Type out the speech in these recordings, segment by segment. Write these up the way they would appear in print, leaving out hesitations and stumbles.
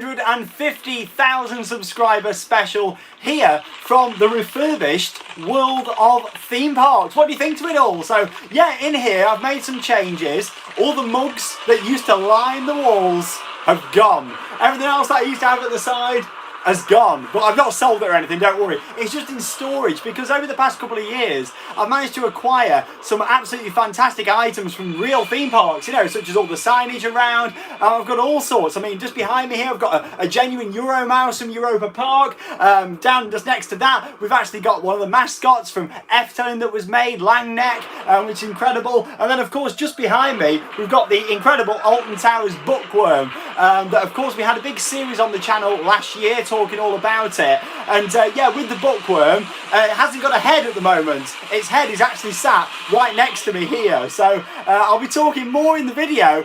150,000 subscriber special here from the refurbished world of theme parks. What do you think to it all? So yeah, in here I've made some changes. All the mugs that used to line the walls have gone. Everything else that I used to have at the side has gone, but I've not sold it or anything, don't worry. It's just in storage because over the past couple of years I've managed to acquire some absolutely fantastic items from real theme parks, you know, such as all the signage around. I've got all sorts. I mean, just behind me here I've got a genuine Euro mouse from Europa Park. Down just next to that we've actually got one of the mascots from F-Tone that was made, Langneck, which is incredible. And then of course just behind me we've got the incredible Alton Towers Bookworm that of course we had a big series on the channel last year talking all about it. And yeah, with the Bookworm, it hasn't got a head at the moment. Its head is actually sat right next to me here. So I'll be talking more in the video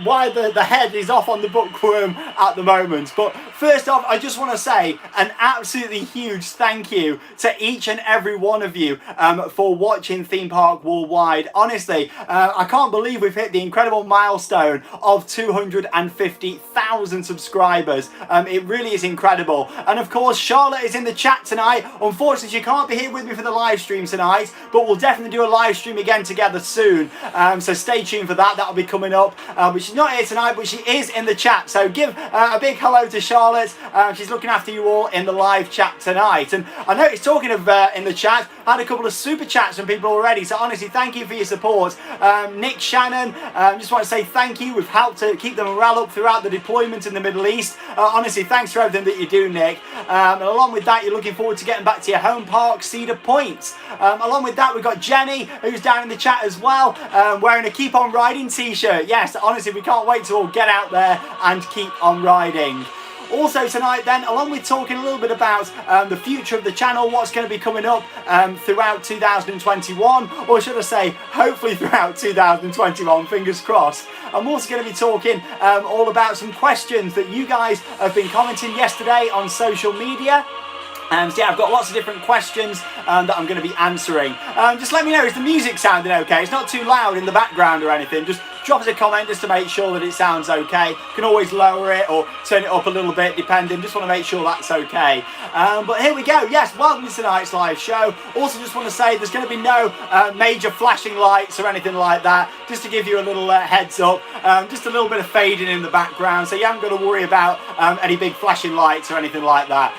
why the head is off on the Bookworm at the moment. But first off, I just want to say an absolutely huge thank you to each and every one of you for watching Theme Park Worldwide. Honestly, I can't believe we've hit the incredible milestone of 250,000 subscribers. It really is incredible. And of course, Charlotte is in the chat tonight. Unfortunately, she can't be here with me for the live stream tonight, but we'll definitely do a live stream again together soon. So stay tuned for that. That'll be coming up. But she's not here tonight, but she is in the chat. So give a big hello to Charlotte. She's looking after you all in the live chat tonight. And I noticed, talking of in the chat, I had a couple of super chats from people already. So honestly, thank you for your support. Nick Shannon, just want to say thank you. We've helped to keep the morale up throughout the deployment in the Middle East. Honestly, thanks for everything that you do, Nick. And along with that, you're looking forward to getting back to your home park, Cedar Point. Along with that, we've got Jenny, who's down in the chat as well, wearing a Keep On Riding t-shirt. Yes, honestly, we can't wait to all get out there and keep on riding. Also tonight then, along with talking a little bit about the future of the channel, what's going to be coming up throughout 2021, or should I say, hopefully throughout 2021, fingers crossed. I'm also going to be talking all about some questions that you guys have been commenting yesterday on social media. So yeah, I've got lots of different questions that I'm going to be answering. Just let me know, is the music sounding okay? It's not too loud in the background or anything. Just drop us a comment just to make sure that it sounds okay. You can always lower it or turn it up a little bit depending. Just want to make sure that's okay. But here we go. Yes, welcome to tonight's live show. Also just want to say there's going to be no major flashing lights or anything like that. Just to give you a little heads up. Just a little bit of fading in the background. So you haven't got to worry about any big flashing lights or anything like that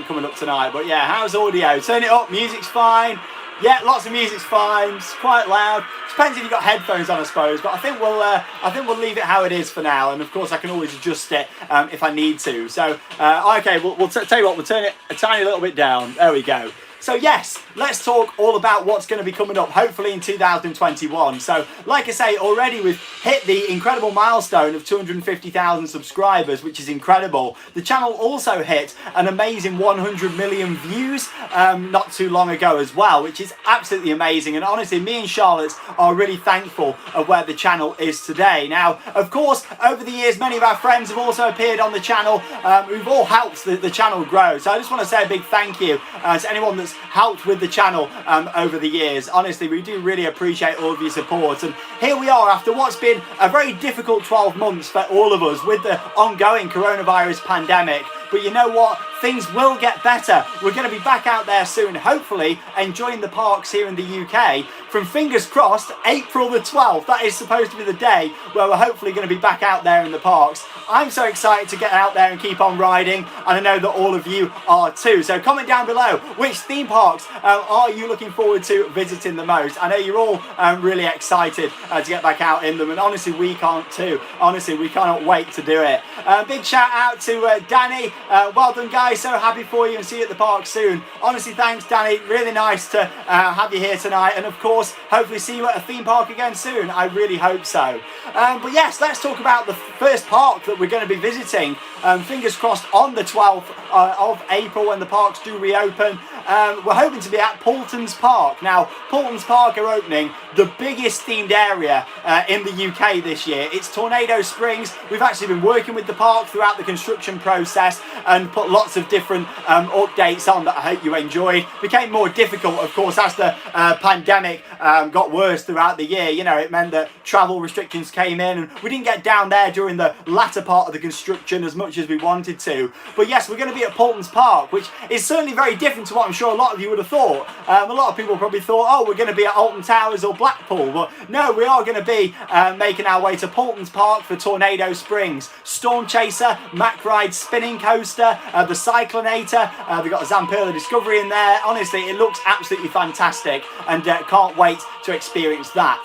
coming up tonight. But yeah, how's audio? Turn it up. Music's fine. Yeah, lots of music's fine. It's quite loud. Depends if you've got headphones on, I suppose. But I think we'll leave it how it is for now. And of course, I can always adjust it if I need to. So okay, we'll tell you what. We'll turn it a tiny little bit down. There we go. So yes, let's talk all about what's going to be coming up, hopefully in 2021. So like I say, already we've hit the incredible milestone of 250,000 subscribers, which is incredible. The channel also hit an amazing 100 million views not too long ago as well, which is absolutely amazing. And honestly, me and Charlotte are really thankful of where the channel is today. Now, of course, over the years, many of our friends have also appeared on the channel. We've all helped the channel grow. So I just want to say a big thank you to anyone that's helped with the channel over the years. Honestly, we do really appreciate all of your support. And here we are after what's been a very difficult 12 months for all of us with the ongoing coronavirus pandemic. But you know what? Things will get better. We're going to be back out there soon, hopefully enjoying the parks here in the UK from, fingers crossed, April the 12th. That is supposed to be the day where we're hopefully going to be back out there in the parks. I'm so excited to get out there and keep on riding, and I know that all of you are too. So comment down below, which theme parks are you looking forward to visiting the most? I know you're all really excited to get back out in them, and honestly, we can't too. Honestly, we cannot wait to do it. Big shout out to Danny. Well done, guys. So happy for you and see you at the park soon. Honestly, thanks, Danny. Really nice to have you here tonight, and of course, hopefully see you at a theme park again soon. I really hope so. But yes, let's talk about the first park that we're going to be visiting. Fingers crossed on the 12th of April when the parks do reopen. we're hoping to be at Paulton's Park. Now, Paulton's Park are opening the biggest themed area in the UK this year. It's Tornado Springs. We've actually been working with the park throughout the construction process and put lots of different updates on that I hope you enjoyed. Became more difficult, of course, as the pandemic got worse throughout the year. You know, it meant that travel restrictions came in and we didn't get down there during the latter part of the construction as much as we wanted to. But yes, we're going to be at Paulton's Park, which is certainly very different to what I'm sure a lot of you would have thought. A lot of people probably thought, oh, we're going to be at Alton Towers or Blackpool. But no, we are going to be making our way to Paulton's Park for Tornado Springs. Storm Chaser, Mack Ride Spinning Coaster, the Cyclonator, they've got a Zamperla Discovery in there. Honestly, it looks absolutely fantastic and can't wait to experience that.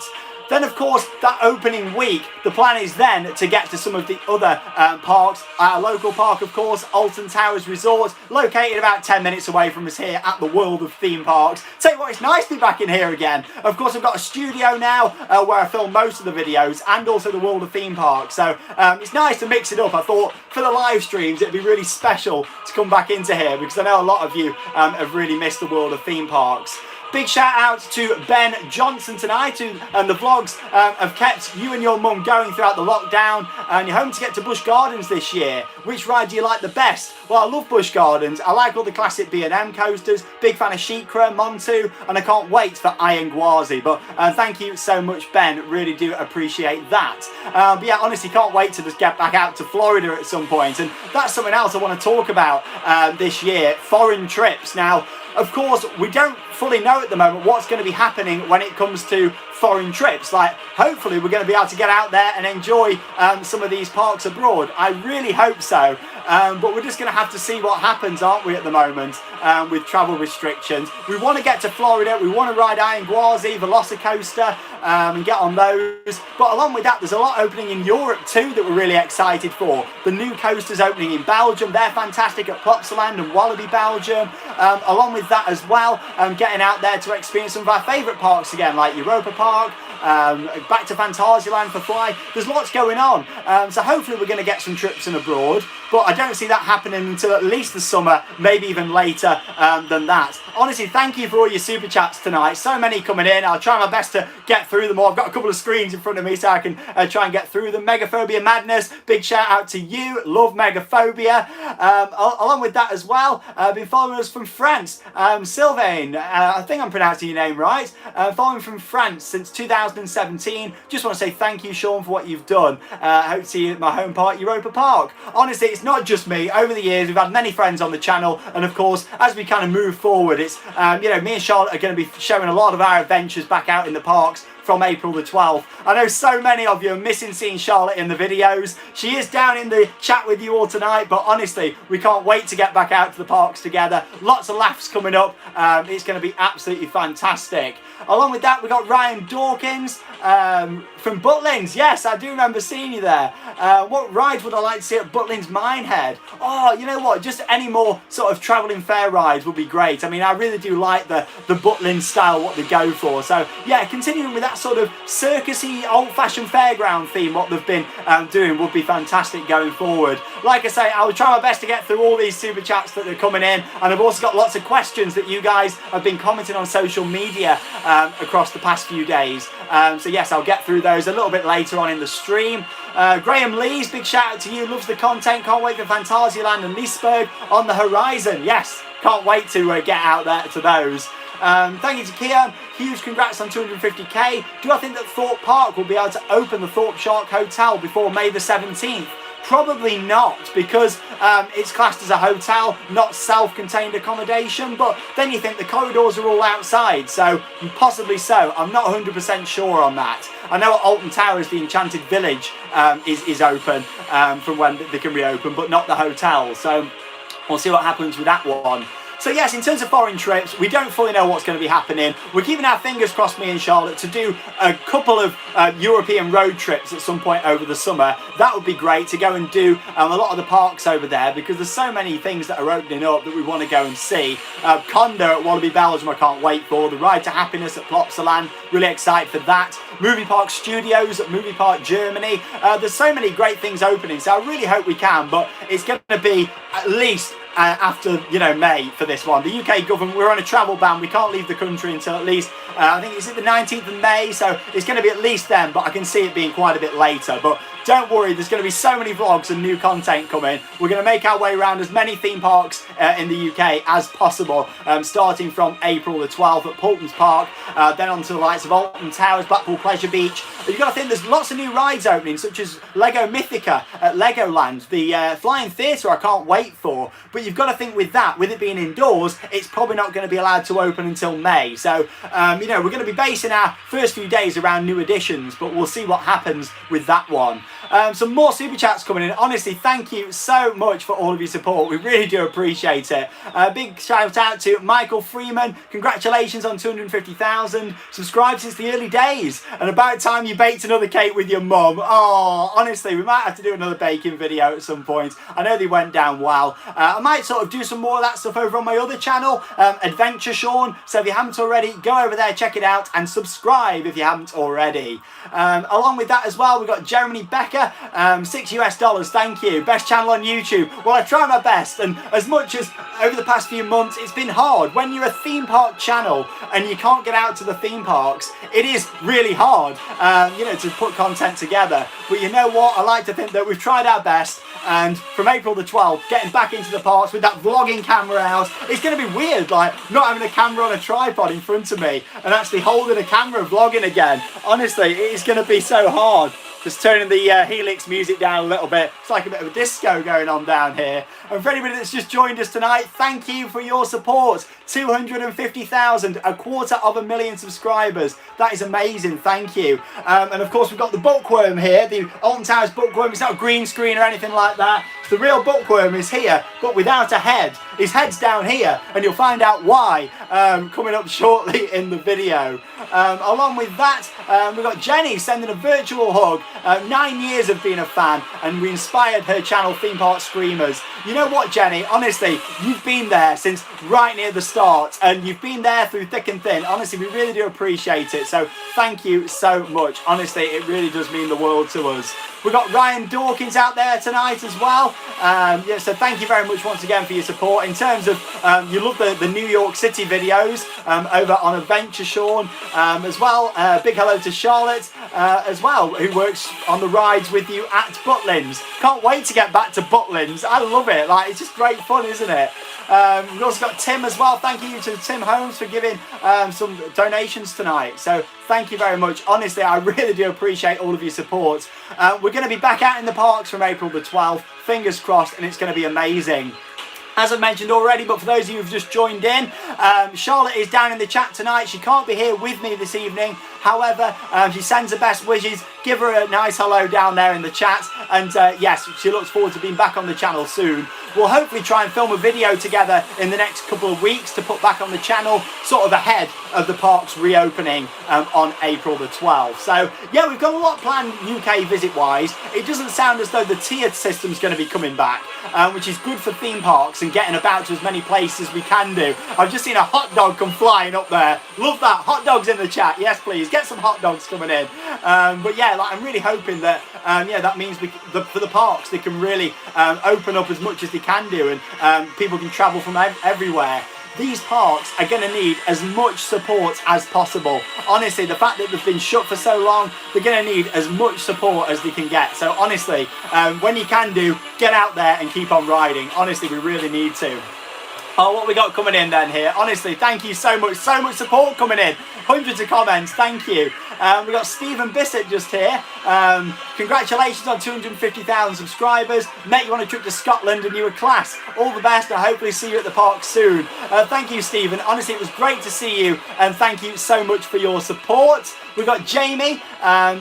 Then, of course, that opening week, the plan is then to get to some of the other parks. Our local park, of course, Alton Towers Resort, located about 10 minutes away from us here at the World of Theme Parks. Tell you what, it's nice to be back in here again. Of course, I've got a studio now where I film most of the videos and also the World of Theme Parks. So it's nice to mix it up. I thought for the live streams, it'd be really special to come back into here because I know a lot of you have really missed the World of Theme Parks. Big shout out to Ben Johnson tonight, and the vlogs have kept you and your mum going throughout the lockdown, and you're home to get to Busch Gardens this year. Which ride do you like the best? Well, I love Busch Gardens. I like all the classic B&M coasters, big fan of Sheikra, Montu, and I can't wait for Iron Gwazi. But thank you so much, Ben, really do appreciate that. But yeah, honestly, can't wait to just get back out to Florida at some point, and that's something else I want to talk about this year, foreign trips. Now, of course, we don't fully know at the moment what's going to be happening when it comes to foreign trips. Like, hopefully we're going to be able to get out there and enjoy some of these parks abroad. I really hope so. But we're just going to have to see what happens, aren't we, at the moment with travel restrictions. We want to get to Florida. We want to ride Iron Gwazi, Velocicoaster, and get on those. But along with that, there's a lot opening in Europe too that we're really excited for. The new coasters opening in Belgium. They're fantastic at Plopsaland and Wallaby, Belgium. Along with that as well, getting out there to experience some of our favourite parks again, like Europa Park, back to Phantasialand for Fly. There's lots going on, so hopefully we're going to get some trips in abroad, but I don't see that happening until at least the summer, maybe even later than that. Honestly, thank you for all your super chats tonight. So many coming in. I'll try my best to get through them all. I've got a couple of screens in front of me so I can try and get through them. Megaphobia Madness, big shout out to you. Love Megaphobia. Along with that as well, been following us from France. Sylvain, I think I'm pronouncing your name right. Following from France since 2017. Just want to say thank you, Sean, for what you've done. Hope to see you at my home park, Europa Park. Honestly, it's not just me. Over the years, we've had many friends on the channel, and of course, as we kind of move forward, it's you know, me and Charlotte are going to be showing a lot of our adventures back out in the parks from April the 12th. I know so many of you are missing seeing Charlotte in the videos. She is down in the chat with you all tonight, but honestly, we can't wait to get back out to the parks together. Lots of laughs coming up. It's going to be absolutely fantastic. Along with that, we've got Ryan Dawkins from Butlins. Yes, I do remember seeing you there. What rides would I like to see at Butlins Minehead? Oh, you know what? Just any more sort of travelling fair rides would be great. I mean, I really do like the Butlins style, what they go for. So, yeah, continuing with that sort of circusy, old-fashioned fairground theme, what they've been doing would be fantastic going forward. Like I say, I will try my best to get through all these super chats that are coming in, and I've also got lots of questions that you guys have been commenting on social media across the past few days. So yes, I'll get through those a little bit later on in the stream. Graham Lees, big shout out to you, loves the content, can't wait for Phantasialand and Liseberg on the horizon. Yes, can't wait to get out there to those. Thank you to Kian, huge congrats on 250k. Do I think that Thorpe Park will be able to open the Thorpe Shark Hotel before May the 17th? Probably not, because it's classed as a hotel, not self-contained accommodation, but then you think the corridors are all outside, so possibly so. I'm not 100% sure on that. I know at Alton Towers the Enchanted Village is open from when they can reopen, but not the hotel, so we'll see what happens with that one. So yes, in terms of foreign trips, we don't fully know what's going to be happening. We're keeping our fingers crossed, me and Charlotte, to do a couple of European road trips at some point over the summer. That would be great, to go and do a lot of the parks over there, because there's so many things that are opening up that we want to go and see. Condor at Wallaby, Belgium, I can't wait for. The Ride to Happiness at Plopsaland, really excited for that. Movie Park Studios at Movie Park Germany. There's so many great things opening, so I really hope we can, but it's going to be at least after, you know, May for this one. The UK government, we're on a travel ban. We can't leave the country until at least, I think it's the 19th of May, so it's going to be at least then, but I can see it being quite a bit later. But don't worry, there's going to be so many vlogs and new content coming. We're going to make our way around as many theme parks in the UK as possible, starting from April the 12th at Porto Park, then on to the likes of Alton Towers, Blackpool Pleasure Beach. You've got to think there's lots of new rides opening, such as Lego Mythica at Legoland, the Flying Theatre I can't wait for. But you've got to think with that, with it being indoors, it's probably not going to be allowed to open until May. So, you know, we're going to be basing our first few days around new additions, but we'll see what happens with that one. Some more super chats coming in. Honestly, thank you so much for all of your support. We really do appreciate it. Big shout out to Michael Freeman. Congratulations on 250,000 subscribed since the early days. And about time you baked another cake with your mum. Oh, honestly, we might have to do another baking video at some point. I know they went down well. I might sort of do some more of that stuff over on my other channel, Adventure Sean. So if you haven't already, go over there, check it out, and subscribe if you haven't already. Along with that as well, we've got Jeremy Becker. $6 thank you. Best channel on YouTube. Well, I try my best, and as much as over the past few months it's been hard when you're a theme park channel and you can't get out to the theme parks. It is really hard, you know, to put content together. But you know what, I like to think that we've tried our best, and from April the 12th, getting back into the parks with that vlogging camera out, it's going to be weird, like not having a camera on a tripod in front of me and actually holding a camera vlogging again. Honestly, it is going to be so hard. Just turning the Helix music down a little bit. It's like a bit of a disco going on down here. And for anybody that's just joined us tonight, thank you for your support. 250,000, 250,000 subscribers. That is amazing, thank you. And of course we've got the Bookworm here, the Alton Towers Bookworm. It's not a green screen or anything like that. The real Bookworm is here, but without a head. His head's down here, and you'll find out why coming up shortly in the video. Along with that, we've got Jenny sending a virtual hug. 9 years of being a fan, and we inspired her channel Theme Park Screamers. You know what, Jenny, honestly, you've been there since right near the start, and you've been there through thick and thin. Honestly, we really do appreciate it, so thank you so much. Honestly, it really does mean the world to us. We've got Ryan Dawkins out there tonight as well. Yeah, so thank you very much once again for your support. In terms of, you love the New York City videos over on Adventure Sean as well. Big hello to Charlotte as well, who works on the rides with you at Butlins. Can't wait to get back to Butlins. I love it. Like, it's just great fun, isn't it? We've also got Tim as well. Thank you to Tim Holmes for giving some donations tonight. So thank you very much. Honestly, I really do appreciate all of your support. We're going to be back out in the parks from April the 12th. Fingers crossed, and it's going to be amazing. As I mentioned already, but for those of you who've just joined in, Charlotte is down in the chat tonight. She can't be here with me this evening. However, she sends her best wishes. Give her a nice hello down there in the chat. And yes, she looks forward to being back on the channel soon. We'll hopefully try and film a video together in the next couple of weeks to put back on the channel, sort of ahead of the parks reopening on April the 12th. So yeah, we've got a lot planned UK visit-wise. It doesn't sound as though the tiered system's going to be coming back, which is good for theme parks and getting about to as many places as we can do. I've just seen a hot dog come flying up there. Love that. Hot dogs in the chat. Yes, please. Get some hot dogs coming in. But yeah, like, I'm really hoping that yeah, that means for the parks, they can really open up as much as they can do, and people can travel from everywhere. These parks are going to need as much support as possible. Honestly, the fact that they've been shut for so long, they're going to need as much support as they can get. So honestly, when you can do, get out there and keep on riding. Honestly, we really need to. Oh, what we got coming in then here? Honestly, thank you so much support coming in. Hundreds of comments, thank you. We got Stephen Bissett just here. Congratulations on 250,000 subscribers. Met you on a trip to Scotland and you were class. All the best. I hopefully see you at the park soon. Thank you, Stephen. Honestly, it was great to see you, and thank you so much for your support. We've got Jamie.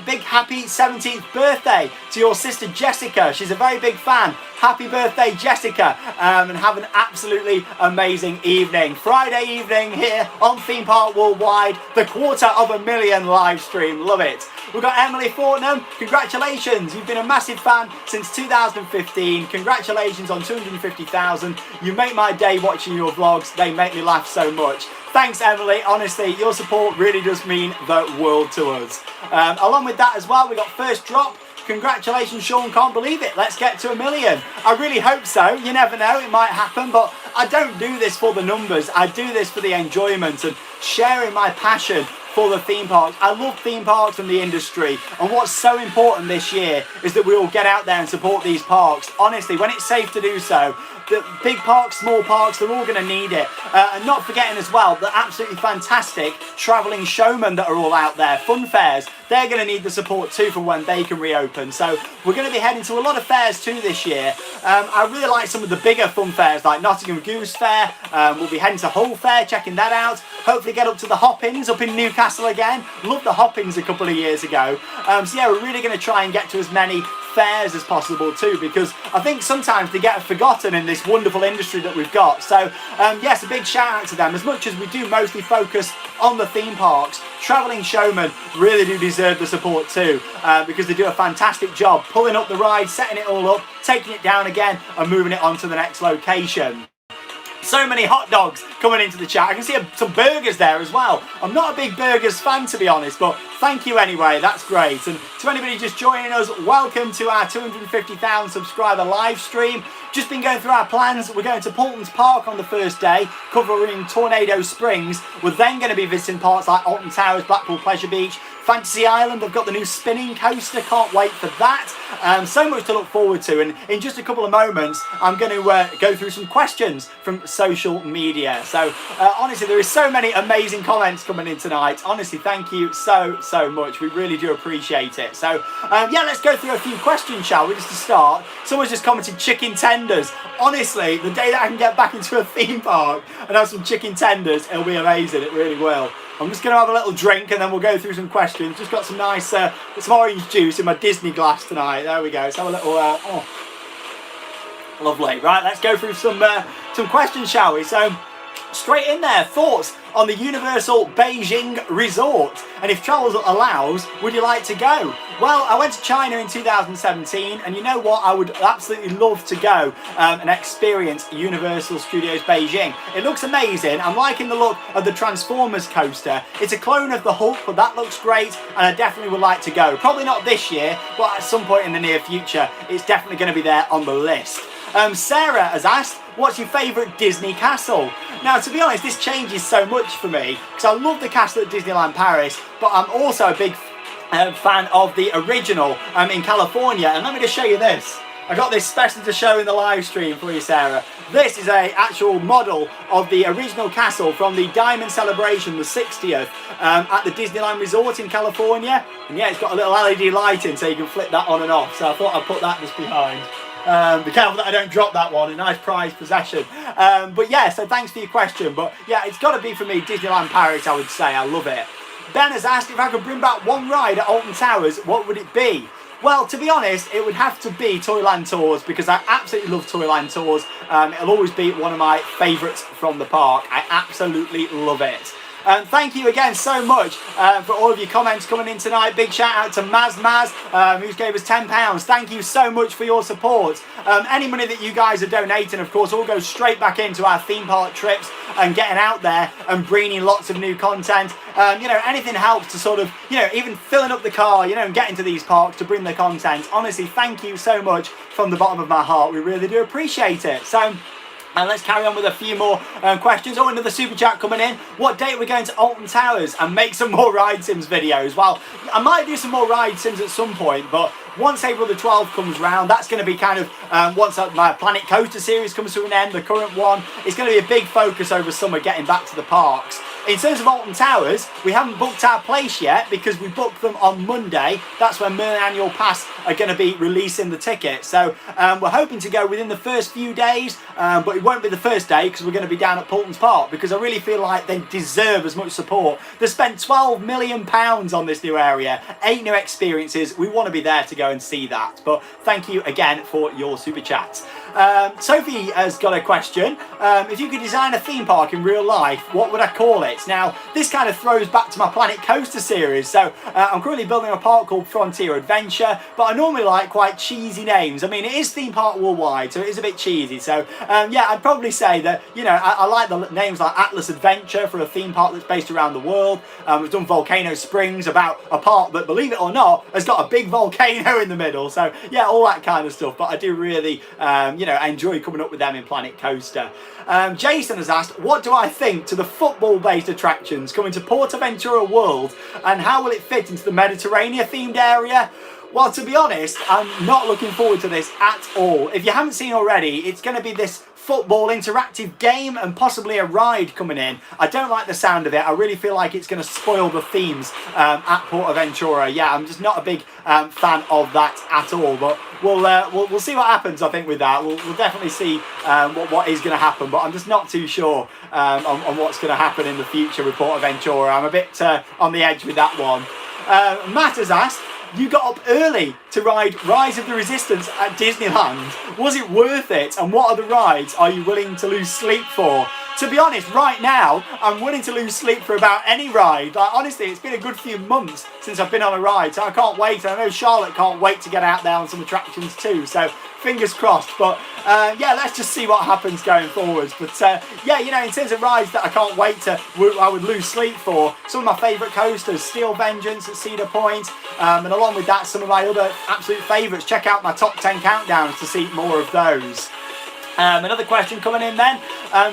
Big happy 17th birthday to your sister Jessica. She's a very big fan. Happy birthday, Jessica, and have an absolutely amazing evening. Friday evening here on Theme Park Worldwide, the 250,000 live stream. Love it. We've got Emily Fortnum. Congratulations. You've been a massive fan since 2015. Congratulations on 250,000. You make my day watching your vlogs. They make me laugh so much. Thanks, Emily. Honestly, your support really does mean the world to us. Along with that as well, we got First Drop. Congratulations, Sean, can't believe it. Let's get to 1 million. I really hope so. You never know, it might happen, but I don't do this for the numbers. I do this for the enjoyment and sharing my passion for the theme parks. I love theme parks and the industry, and what's so important this year is that we all get out there and support these parks. Honestly, when it's safe to do so, the big parks, small parks, they're all going to need it. And not forgetting as well the absolutely fantastic travelling showmen that are all out there, fun fairs, they're going to need the support too for when they can reopen. So we're going to be heading to a lot of fairs too this year. I really like some of the bigger fun fairs like Nottingham Goose Fair. We'll be heading to Hull Fair, checking that out. Hopefully get up to the Hoppings up in Newcastle again. Loved the Hoppings a couple of years ago. So yeah, we're really going to try and get to as many fairs as possible too, because I think sometimes they get forgotten in this wonderful industry that we've got. So yes, a big shout out to them. As much as we do mostly focus on the theme parks, travelling showmen really do deserve the support too, because they do a fantastic job pulling up the ride, setting it all up, taking it down again and moving it on to the next location. So many hot dogs coming into the chat. I can see some burgers there as well. I'm not a big burgers fan, to be honest, but thank you anyway. That's great. And to anybody just joining us, welcome to our 250,000 subscriber live stream. Just been going through our plans. We're going to Paulton's Park on the first day, covering Tornado Springs. We're then going to be visiting parks like Alton Towers, Blackpool Pleasure Beach, Fantasy Island. I've got the new spinning coaster, can't wait for that. So much to look forward to, and in just a couple of moments I'm going to go through some questions from social media. So honestly, there is so many amazing comments coming in tonight. Honestly, thank you so much. We really do appreciate it. So yeah, let's go through a few questions, shall we, just to start. Someone's just commented chicken tenders. Honestly, the day that I can get back into a theme park and have some chicken tenders, it'll be amazing. It really will. I'm just going to have a little drink and then we'll go through some questions. Just got some nice, some orange juice in my Disney glass tonight. There we go. Let's have a little, oh, lovely. Right, let's go through some questions, shall we? So, straight in there, thoughts on the Universal Beijing Resort, and if travel allows, would you like to go? Well, I went to China in 2017, and you know what, I would absolutely love to go and experience Universal Studios Beijing. It looks amazing. I'm liking the look of the Transformers coaster. It's a clone of the Hulk, but that looks great, and I definitely would like to go. Probably not this year, but at some point in the near future, it's definitely going to be there on the list. Sarah has asked, what's your favourite Disney castle? Now, to be honest, this changes so much for me, because I love the castle at Disneyland Paris, but I'm also a big fan of the original in California. And let me just show you this. I got this special to show in the live stream for you, Sarah. This is a actual model of the original castle from the Diamond Celebration, the 60th, at the Disneyland Resort in California. And yeah, it's got a little LED lighting so you can flip that on and off. So I thought I'd put that just behind. Be careful that I don't drop that one, a nice prized possession. But yeah, so thanks for your question. But yeah, it's got to be for me Disneyland Paris, I would say. I love it. Ben has asked if I could bring back one ride at Alton Towers, what would it be? Well, to be honest, it would have to be Toyland Tours, because I absolutely love Toyland Tours. It'll always be one of my favourites from the park. I absolutely love it. Thank you again so much for all of your comments coming in tonight. Big shout out to Maz, who gave us £10. Thank you so much for your support. Any money that you guys are donating, of course, all goes straight back into our theme park trips and getting out there and bringing lots of new content. You know, anything helps to sort of, you know, even filling up the car, you know, and getting to these parks to bring the content. Honestly, thank you so much from the bottom of my heart. We really do appreciate it. So, and let's carry on with a few more questions. Oh, another super chat coming in. What date are we going to Alton Towers and make some more Ride Sims videos? Well, I might do some more Ride Sims at some point, but once April the 12th comes round, that's going to be kind of, once my Planet Coaster series comes to an end, the current one, it's going to be a big focus over summer getting back to the parks. In terms of Alton Towers, we haven't booked our place yet because we booked them on Monday. That's when Merlin Annual Pass are going to be releasing the ticket. So we're hoping to go within the first few days, but it won't be the first day because we're going to be down at Paulton's Park, because I really feel like they deserve as much support. They spent £12 million on this new area, 8 new experiences. We want to be there to go and see that. But thank you again for your super chat. Sophie has got a question. If you could design a theme park in real life, what would I call it? Now, this kind of throws back to my Planet Coaster series. So I'm currently building a park called Frontier Adventure, but I normally like quite cheesy names. I mean, it is theme park worldwide, so it is a bit cheesy. So yeah, I'd probably say that, you know, I like the names like Atlas Adventure for a theme park that's based around the world. We've done Volcano Springs, about a park that, believe it or not, has got a big volcano go in the middle. So yeah, all that kind of stuff. But I do really, you know, enjoy coming up with them in Planet Coaster. Jason has asked, what do I think to the football-based attractions coming to Porto Ventura World, and how will it fit into the Mediterranean-themed area? Well, to be honest, I'm not looking forward to this at all. If you haven't seen already, it's going to be this football interactive game and possibly a ride coming in. I don't like the sound of it. I really feel like it's going to spoil the themes at Porto Ventura. Yeah, I'm just not a big fan of that at all. But we'll see what happens. I think with that, we'll definitely see what is going to happen. But I'm just not too sure on what's going to happen in the future with Porto Ventura. I'm a bit on the edge with that one. Matt has asked, you got up early to ride Rise of the Resistance at Disneyland. Was it worth it? And what other rides are you willing to lose sleep for? To be honest, right now, I'm willing to lose sleep for about any ride. Like, honestly, it's been a good few months since I've been on a ride, so I can't wait. I know Charlotte can't wait to get out there on some attractions too, so fingers crossed. But yeah, let's just see what happens going forwards. But yeah, you know, in terms of rides that I can't wait to, I would lose sleep for, some of my favourite coasters, Steel Vengeance at Cedar Point, and along with that, some of my other absolute favourites. Check out my top 10 countdowns to see more of those. Another question coming in then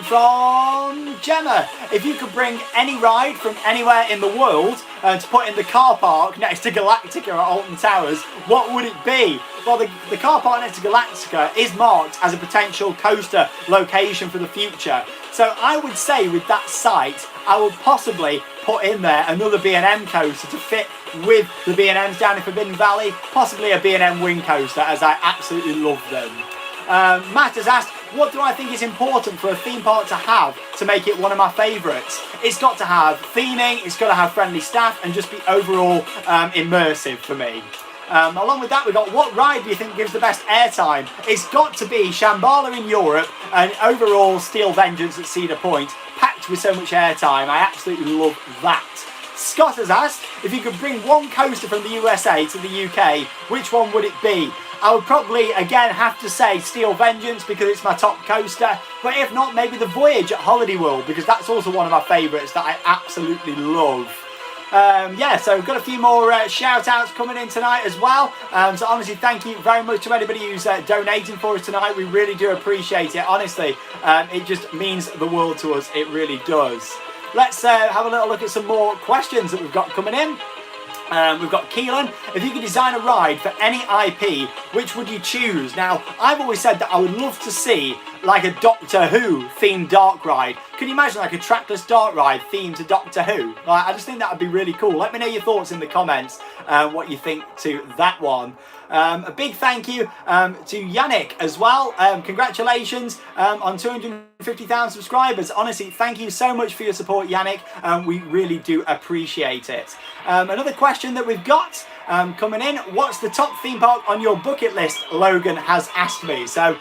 from Gemma. If you could bring any ride from anywhere in the world to put in the car park next to Galactica at Alton Towers, what would it be? Well, the car park next to Galactica is marked as a potential coaster location for the future. So I would say with that site, I would possibly put in there another B&M coaster to fit with the B&Ms down in Forbidden Valley, possibly a B&M wing coaster, as I absolutely love them. Matt has asked, what do I think is important for a theme park to have to make it one of my favourites? It's got to have theming, it's got to have friendly staff, and just be overall immersive for me. Along with that, we've got, what ride do you think gives the best airtime? It's got to be Shambhala in Europe and overall Steel Vengeance at Cedar Point, packed with so much airtime. I absolutely love that. Scott has asked, if you could bring one coaster from the USA to the UK, which one would it be? I would probably, again, have to say Steel Vengeance because it's my top coaster. But if not, maybe the Voyage at Holiday World, because that's also one of my favourites that I absolutely love. Yeah, so we've got a few more shout-outs coming in tonight as well. So honestly, thank you very much to anybody who's donating for us tonight. We really do appreciate it. Honestly, it just means the world to us. It really does. Let's have a little look at some more questions that we've got coming in. We've got Keelan. If you could design a ride for any IP, which would you choose? Now, I've always said that I would love to see like a Doctor Who themed dark ride. Can you imagine like a trackless dark ride themed to Doctor Who? Like, I just think that would be really cool. Let me know your thoughts in the comments, what you think to that one. A big thank you to Yannick as well. Congratulations on 250,000 subscribers. Honestly, thank you so much for your support, Yannick. We really do appreciate it. Another question that we've got coming in, what's the top theme park on your bucket list? Logan has asked me. So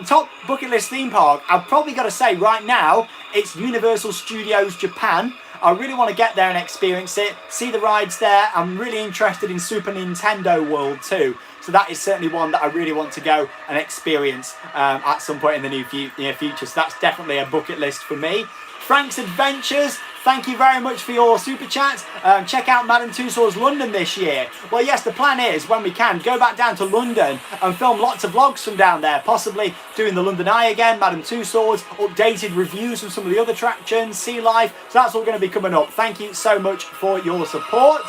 top bucket list theme park, I've probably got to say right now it's Universal Studios Japan. I really want to get there and experience it, see the rides there. I'm really interested in Super Nintendo World too. So that is certainly one that I really want to go and experience at some point in the near future. So that's definitely a bucket list for me. Frank's Adventures, thank you very much for your super chat. Check out Madame Tussauds London this year. Well, yes, the plan is, when we can, go back down to London and film lots of vlogs from down there, possibly doing the London Eye again, Madame Tussauds, updated reviews from some of the other attractions, Sea Life. So that's all going to be coming up. Thank you so much for your support.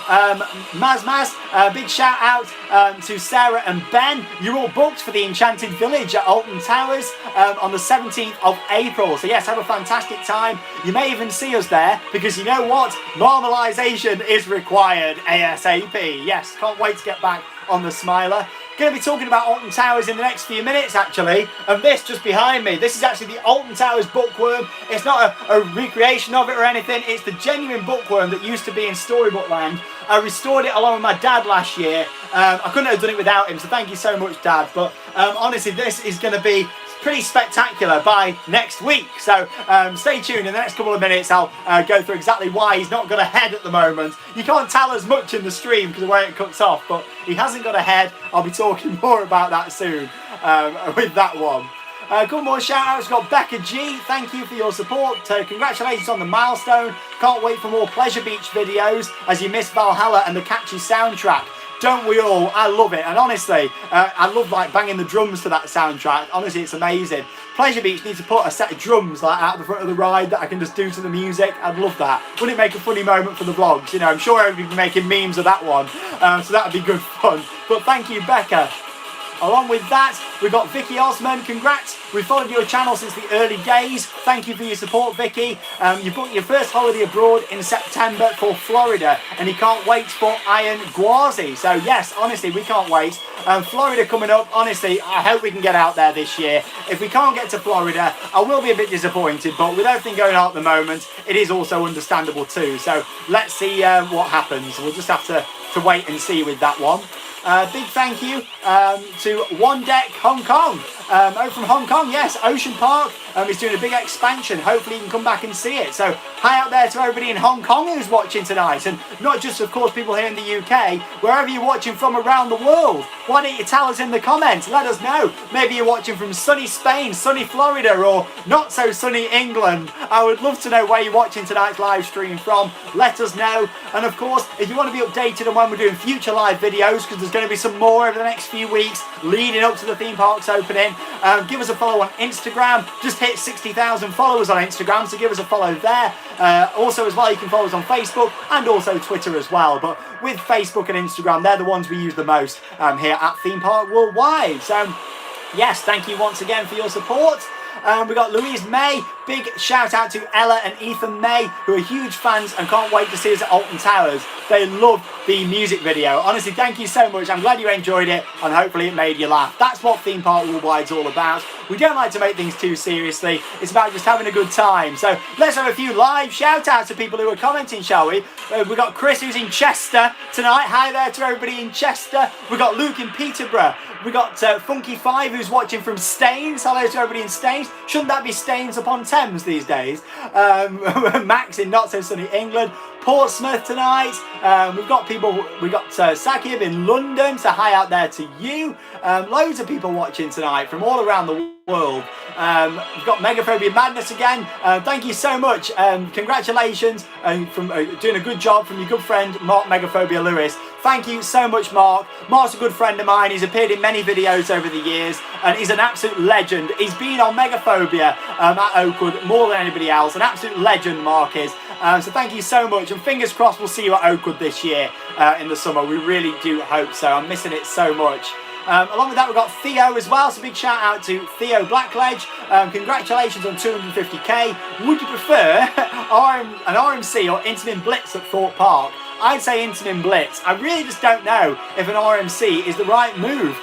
Maz, big shout out to Sarah and Ben. You're all booked for the Enchanted Village at Alton Towers on the 17th of April. So yes, have a fantastic time. You may even see us there because you know what? Normalisation is required ASAP. Yes, can't wait to get back on the Smiler. Going to be talking about Alton Towers in the next few minutes actually, and this just behind me, this is actually the Alton Towers Bookworm. It's not a recreation of it or anything, it's the genuine Bookworm that used to be in Storybook Land. I restored it along with my dad last year. I couldn't have done it without him, so thank you so much, Dad. But honestly, this is going to be pretty spectacular by next week, so stay tuned. In the next couple of minutes I'll go through exactly why he's not got a head at the moment. You can't tell as much in the stream because of the way it cuts off, but he hasn't got a head. I'll be talking more about that soon with that one. A couple more shout outs. Got Becca G, thank you for your support. Congratulations on the milestone. Can't wait for more Pleasure Beach videos as you miss Valhalla and the catchy soundtrack. Don't we all? I love it, and honestly, I love like banging the drums to that soundtrack. Honestly, it's amazing. Pleasure Beach needs to put a set of drums like out the front of the ride that I can just do to the music. I'd love that. Wouldn't it make a funny moment for the vlogs? You know, I'm sure everybody will be making memes of that one, so that would be good fun. But thank you, Becca. Along with that, we've got Vicky Osman. Congrats. We've followed your channel since the early days. Thank you for your support, Vicky. You booked your first holiday abroad in September for Florida, and you can't wait for Iron Gwazi. So yes, honestly, we can't wait. Florida coming up. Honestly, I hope we can get out there this year. If we can't get to Florida, I will be a bit disappointed, but with everything going on at the moment, it is also understandable too. So let's see what happens. We'll just have to wait and see with that one. Big thank you to One Deck Hong Kong. Over from Hong Kong, yes, Ocean Park is doing a big expansion. Hopefully you can come back and see it. So hi out there to everybody in Hong Kong who's watching tonight, and not just of course people here in the UK, wherever you're watching from around the world. Why don't you tell us in the comments? Let us know. Maybe you're watching from sunny Spain, sunny Florida, or not so sunny England. I would love to know where you're watching tonight's live stream from. Let us know. And of course, if you want to be updated on when we're doing future live videos, because there's going to be some more over the next few weeks leading up to the theme parks opening, give us a follow on Instagram. Just hit 60,000 followers on Instagram, so give us a follow there. Also as well, you can follow us on Facebook and also Twitter as well. But with Facebook and Instagram, they're the ones we use the most here at Theme Park Worldwide. So yes, thank you once again for your support. We got Louise May. Big shout out to Ella and Ethan May, who are huge fans and can't wait to see us at Alton Towers. They love the music video. Honestly, thank you so much. I'm glad you enjoyed it, and hopefully it made you laugh. That's what Theme Park Worldwide's all about. We don't like to make things too seriously. It's about just having a good time. So let's have a few live shout outs to people who are commenting, shall we? We've got Chris, who's in Chester tonight. Hi there to everybody in Chester. We've got Luke in Peterborough. We got Funky5, who's watching from Staines. Hello to everybody in Staines. Shouldn't that be Staines upon Thames these days? Max in not so sunny England. Portsmouth tonight. We've got people. We've got Sakib in London. So hi out there to you. Loads of people watching tonight from all around the world. We've got Megaphobia Madness again. Thank you so much. Congratulations from doing a good job from your good friend Mark Megaphobia Lewis. Thank you so much, Mark. Mark's a good friend of mine. He's appeared in many videos over the years, and he's an absolute legend. He's been on Megaphobia at Oakwood more than anybody else. An absolute legend, Mark is. So thank you so much, and fingers crossed we'll see you at Oakwood this year in the summer. We really do hope so. I'm missing it so much. Along with that, we've got Theo as well, so big shout out to Theo Blackledge. Congratulations on 250k. Would you prefer an RMC or Intamin Blitz at Thorpe Park? I'd say Intamin Blitz. I really just don't know if an RMC is the right move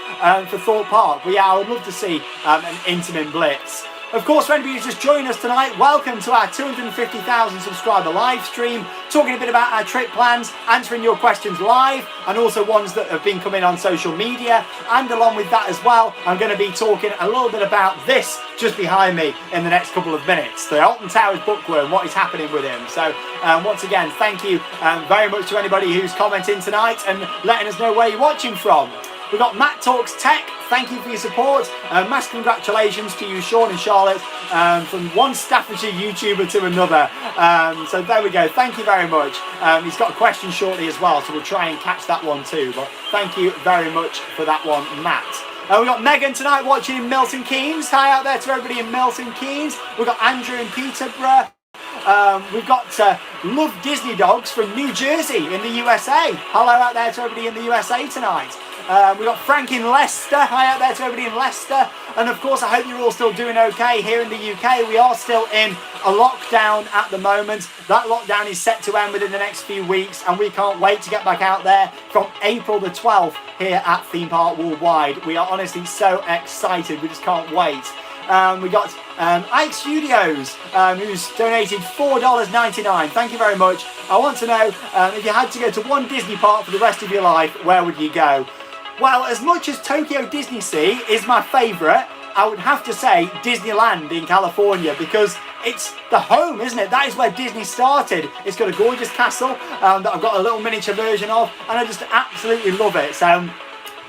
for Thorpe Park. But yeah, I would love to see an Intamin Blitz. Of course, for anybody who's just joined us tonight, welcome to our 250,000 subscriber live stream, talking a bit about our trip plans, answering your questions live, and also ones that have been coming on social media. And along with that as well, I'm going to be talking a little bit about this just behind me in the next couple of minutes. The Alton Towers Bookworm, what is happening with him. So once again, thank you very much to anybody who's commenting tonight and letting us know where you're watching from. We've got Matt Talks Tech. Thank you for your support. Mass congratulations to you, Sean and Charlotte, from one Staffordshire YouTuber to another. So there we go. Thank you very much. He's got a question shortly as well, so we'll try and catch that one too. But thank you very much for that one, Matt. We've got Megan tonight watching in Milton Keynes. Hi out there to everybody in Milton Keynes. We've got Andrew in Peterborough. We've got Love Disney Dogs from New Jersey in the USA. Hello out there to everybody in the USA tonight. We've got Frank in Leicester. Hi out there to everybody in Leicester. And of course, I hope you're all still doing okay here in the UK. We are still in a lockdown at the moment. That lockdown is set to end within the next few weeks, and we can't wait to get back out there from April the 12th here at Theme Park Worldwide. We are honestly so excited. We just can't wait. We got Ike Studios, who's donated $4.99. Thank you very much. I want to know, if you had to go to one Disney park for the rest of your life, where would you go? Well, as much as Tokyo Disney Sea is my favourite, I would have to say Disneyland in California, because it's the home, isn't it? That is where Disney started. It's got a gorgeous castle that I've got a little miniature version of, and I just absolutely love it. So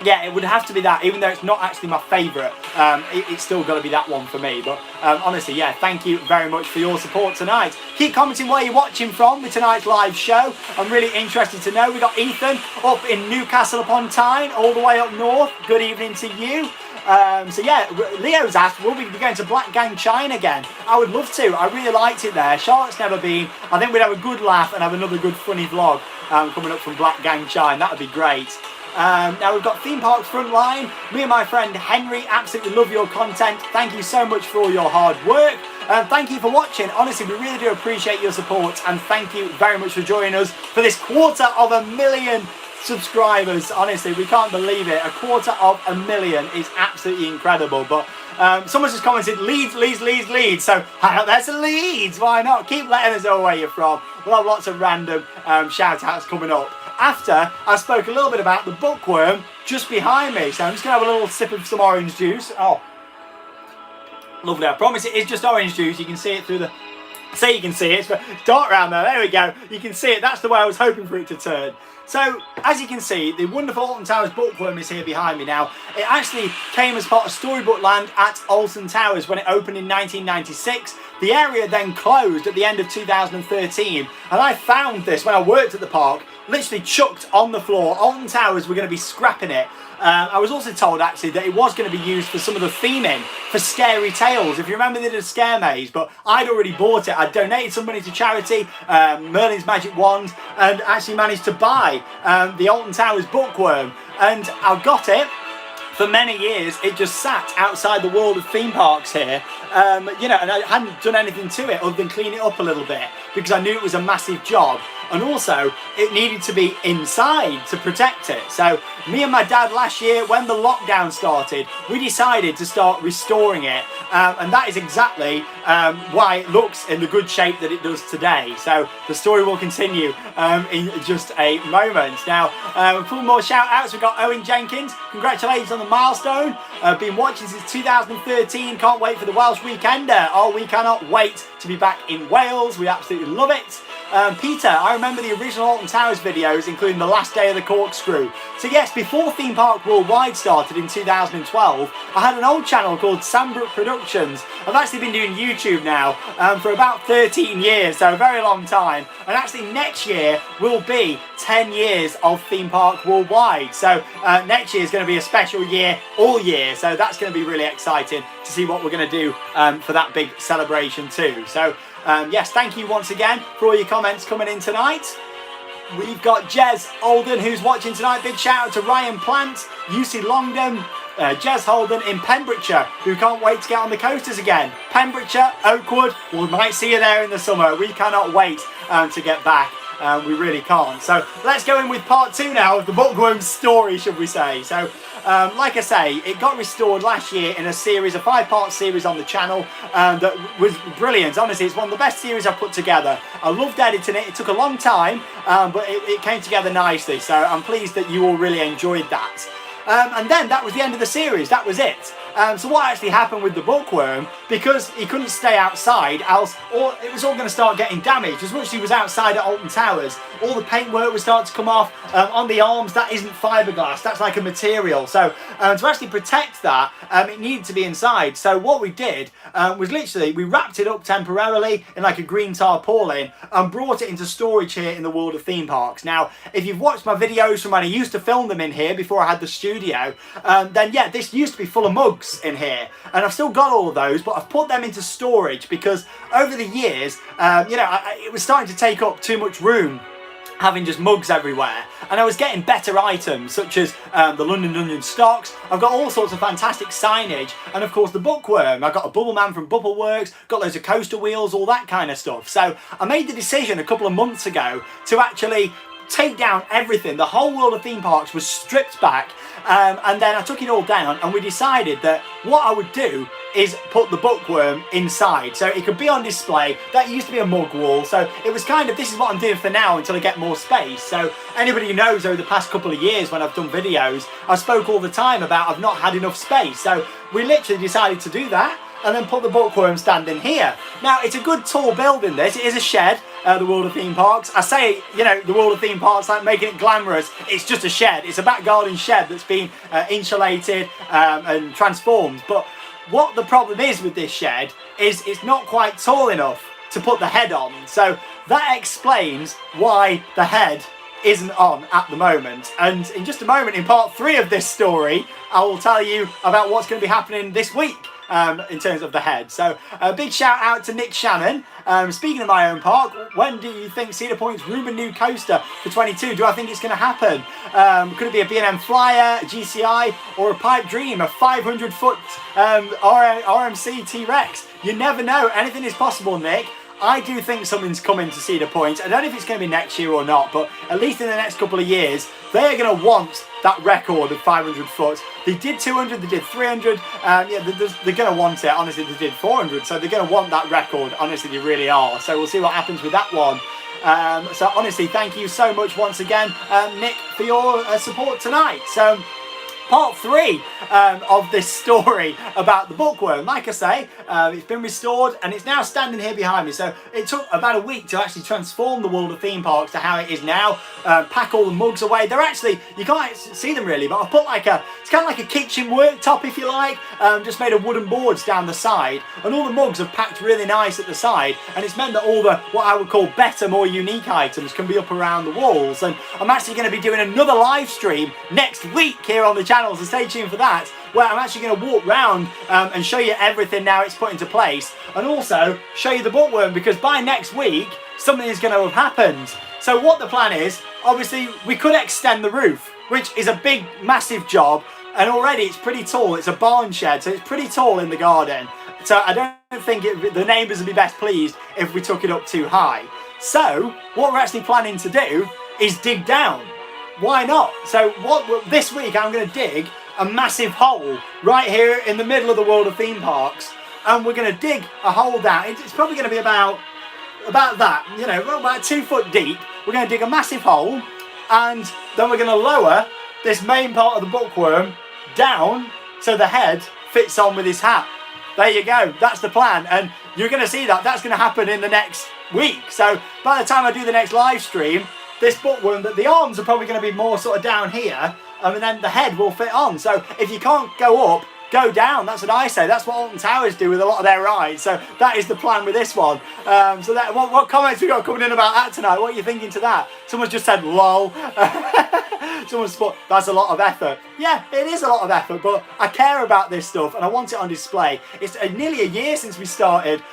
yeah, it would have to be that, even though it's not actually my favourite. It's still got to be that one for me. But honestly, yeah, thank you very much for your support tonight. Keep commenting where you're watching from with tonight's live show. I'm really interested to know. We got Ethan up in Newcastle upon Tyne, all the way up north. Good evening to you. So yeah, Leo's asked, will we be going to Black Gang China again? I would love to. I really liked it there. Charlotte's never been. I think we'd have a good laugh and have another good funny vlog coming up from Black Gang China. That would be great. Now we've got Theme Parks Frontline. Me and my friend Henry absolutely love your content. Thank you so much for all your hard work. Thank you for watching. Honestly, we really do appreciate your support, and thank you very much for joining us for this 250,000 subscribers. Honestly, we can't believe it. 250,000 is absolutely incredible. But someone just commented Leeds. So there's the Leeds. Why not? Keep letting us know where you're from. We'll have lots of random shout outs coming up after I spoke a little bit about the Bookworm just behind me. So I'm just gonna have a little sip of some orange juice. Oh, lovely. I promise it is just orange juice. You can see it through the... So you can see it. It's dark around there. There we go. You can see it. That's the way I was hoping for it to turn. So, as you can see, the wonderful Alton Towers Bookworm is here behind me now. It actually came as part of Storybook Land at Alton Towers when it opened in 1996. The area then closed at the end of 2013. And I found this when I worked at the park, literally chucked on the floor. Alton Towers were going to be scrapping it. I was also told actually that it was going to be used for some of the theming for Scary Tales. If you remember, they did a scare maze, but I'd already bought it. I'd donated some money to charity, Merlin's Magic Wand, and actually managed to buy the Alton Towers Bookworm. And I got it. For many years, it just sat outside the world of theme parks here, you know, and I hadn't done anything to it other than clean it up a little bit because I knew it was a massive job. And also, it needed to be inside to protect it. So, me and my dad last year, when the lockdown started, we decided to start restoring it. And that is exactly why it looks in the good shape that it does today. So, the story will continue in just a moment. Now, for more shout outs, we've got Owen Jenkins. Congratulations on the milestone. Been watching since 2013. Can't wait for the Welsh Weekender. Oh, we cannot wait to be back in Wales. We absolutely love it. Peter, I remember the original Alton Towers videos, including the last day of the corkscrew. So yes, before Theme Park Worldwide started in 2012, I had an old channel called Sandbrook Productions. I've actually been doing YouTube now for about 13 years, so a very long time. And actually next year will be 10 years of Theme Park Worldwide. So next year is going to be a special year all year. So that's going to be really exciting to see what we're going to do for that big celebration too. So yes, thank you once again for all your comments coming in tonight. We've got Jez Holden who's watching tonight. Big shout out to Ryan Plant, UC Longdon, Jez Holden in Pembrokeshire, who can't wait to get on the coasters again. Pembrokeshire, Oakwood, we might see you there in the summer. We cannot wait to get back. We really can't. So let's go in with part 2 now of the Bookworm story, should we say. So like I say, it got restored last year in a series, a 5-part series on the channel that was brilliant. Honestly, it's one of the best series I've put together. I loved editing it. It took a long time, but it came together nicely. So I'm pleased that you all really enjoyed that. And then that was the end of the series. That was it. So what actually happened with the Bookworm, because he couldn't stay outside, else it was all going to start getting damaged. As much as he was outside at Alton Towers, all the paintwork would start to come off. On the arms, that isn't fiberglass, that's like a material. So to actually protect that, it needed to be inside. So what we did was literally, we wrapped it up temporarily in like a green tarpaulin and brought it into storage here in the world of theme parks. Now, if you've watched my videos from when I used to film them in here before I had the studio, then yeah, this used to be full of mugs in here, and I've still got all of those, but I've put them into storage because over the years, you know, it was starting to take up too much room, having just mugs everywhere, and I was getting better items such as the London Dungeon stocks. I've got all sorts of fantastic signage, and of course the Bookworm. I've got a Bubble Man from Bubbleworks, got loads of coaster wheels, all that kind of stuff. So I made the decision a couple of months ago to actually take down everything. The whole world of theme parks was stripped back, and then I took it all down, and we decided that what I would do is put the Bookworm inside so it could be on display. That used to be a mug wall, so it was kind of, this is what I'm doing for now until I get more space. So anybody who knows over the past couple of years when I've done videos, I spoke all the time about I've not had enough space, so we literally decided to do that. and then put the Bookworm stand in here. Now, it's a good tall building, this. It is a shed, the World of Theme Parks. I say, you know, the World of Theme Parks, like making it glamorous. It's just a shed. It's a back garden shed that's been insulated and transformed. But what the problem is with this shed is it's not quite tall enough to put the head on. So that explains why the head isn't on at the moment. And in just a moment, in part 3 of this story, I will tell you about what's going to be happening this week in terms of the head. So a big shout out to Nick Shannon. Speaking of my own park, when do you think Cedar Point's rumored new coaster for 22? Do I think it's going to happen? Could it be a B&M Flyer, a GCI, or a pipe dream, a 500-foot RMC T-Rex? You never know. Anything is possible, Nick. I do think something's coming to Cedar Point. I don't know if it's going to be next year or not, but at least in the next couple of years, they're going to want that record of 500 foot. They did 200, they did 300. Yeah, they're going to want it. Honestly, they did 400, so they're going to want that record. Honestly, they really are. So we'll see what happens with that one. So honestly, thank you so much once again, Nick, for your support tonight. So part 3 of this story about the Bookworm. Like I say, it's been restored and it's now standing here behind me. So it took about a week to actually transform the World of Theme Parks to how it is now. Pack all the mugs away. They're actually, you can't see them really, but I've put like it's kind of like a kitchen worktop, if you like, just made of wooden boards down the side, and all the mugs are packed really nice at the side, and it's meant that all the, what I would call better, more unique items can be up around the walls. And I'm actually going to be doing another live stream next week here on the channel, so stay tuned for that, where I'm actually going to walk round and show you everything now it's put into place, and also show you the Bookworm, because by next week something is going to have happened. So what the plan is, obviously we could extend the roof, which is a big massive job, and already it's pretty tall. It's a barn shed, so it's pretty tall in the garden, so I don't think the neighbours would be best pleased if we took it up too high. So what we're actually planning to do is dig down. Why not? So this week I'm going to dig a massive hole right here in the middle of the World of Theme Parks, and we're going to dig a hole down. It's probably going to be about that, you know, about 2 foot deep. We're going to dig a massive hole, and then we're going to lower this main part of the Bookworm down so the head fits on with his hat. There you go. That's the plan, and you're going to see that that's going to happen in the next week. So by the time I do the next live stream, this Bookworm, that the arms are probably going to be more sort of down here, and then the head will fit on. So if you can't go up, go down. That's what I say. That's what Alton Towers do with a lot of their rides. So that is the plan with this one. So that what comments we got coming in about that tonight? What are you thinking to that? Someone's just said lol. Someone's put, that's a lot of effort. Yeah, it is a lot of effort, but I care about this stuff and I want it on display. It's nearly a year since we started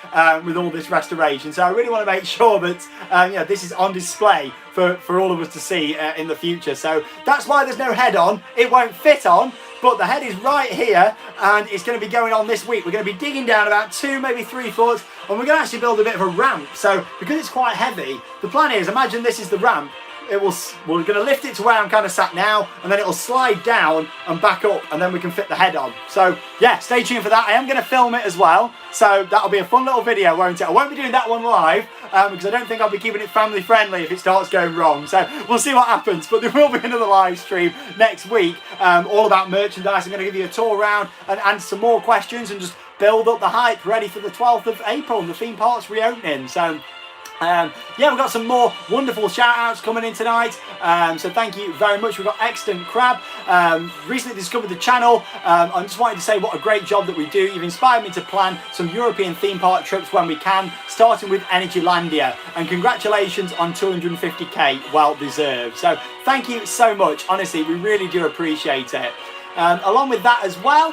with all this restoration, so I really want to make sure that you know, this is on display for all of us to see in the future. So that's why there's no head on. It won't fit on, but the head is right here, and it's going to be going on this week. We're going to be digging down about 2, maybe 3 foot, and we're going to actually build a bit of a ramp. So because it's quite heavy, the plan is, imagine this is the ramp. We're going to lift it to where I'm kind of sat now, and then it'll slide down and back up, and then we can fit the head on. So yeah, stay tuned for that. I am going to film it as well, so that'll be a fun little video, won't it? I won't be doing that one live because I don't think I'll be keeping it family friendly if it starts going wrong. So we'll see what happens, but there will be another live stream next week all about merchandise. I'm going to give you a tour around and answer some more questions and just build up the hype ready for the 12th of April and the theme park's reopening. So yeah, we've got some more wonderful shout outs coming in tonight, so thank you very much. We've got Excellent Crab, recently discovered the channel. I just wanted to say what a great job that we do. You've inspired me to plan some European theme park trips when we can, starting with Energylandia, and congratulations on 250k, well deserved. So thank you so much, honestly, we really do appreciate it. Along with that as well,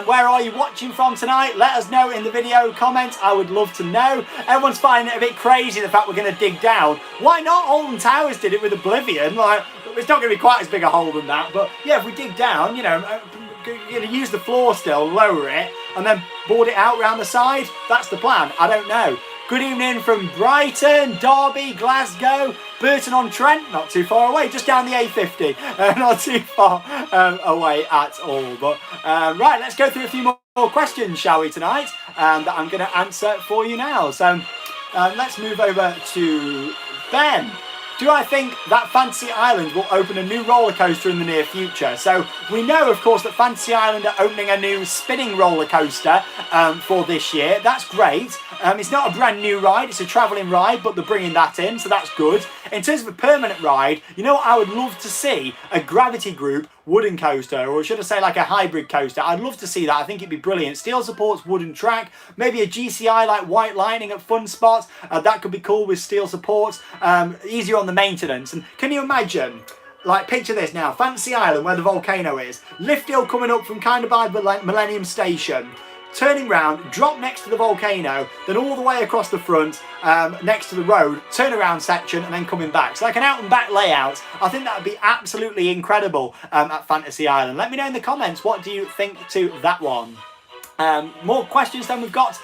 where are you watching from tonight? Let us know in the video comments. I would love to know. Everyone's finding it a bit crazy the fact we're going to dig down. Why not? Alton Towers did it with Oblivion. Like, it's not going to be quite as big a hole than that, but yeah, if we dig down, you know, you're going to use the floor still, lower it, and then board it out round the side. That's the plan. I don't know. Good evening from Brighton, Derby, Glasgow, Burton-on-Trent, not too far away, just down the A50, not too far away at all. But right, let's go through a few more questions, shall we, tonight, that I'm going to answer for you now. So let's move over to Ben. do I think that Fantasy Island will open a new roller coaster in the near future? So we know, of course, that Fantasy Island are opening a new spinning roller coaster for this year. That's great. It's not a brand new ride, it's a travelling ride, but they're bringing that in, so that's good. In terms of a permanent ride, you know what I would love to see? A Gravity Group wooden coaster, or should I say like a hybrid coaster. I'd love to see that. I think it'd be brilliant. Steel supports, wooden track, maybe a GCI like White Lightning at Fun Spots. That could be cool with steel supports. Easier on the maintenance. And can you imagine, like, picture this now, Fantasy Island where the volcano is, lift hill coming up from kind of by Millennium Station, turning round, drop next to the volcano, then all the way across the front, next to the road, turn around section, and then coming back. So like an out and back layout. I think that would be absolutely incredible at Fantasy Island. Let me know in the comments, what do you think to that one? More questions than we've got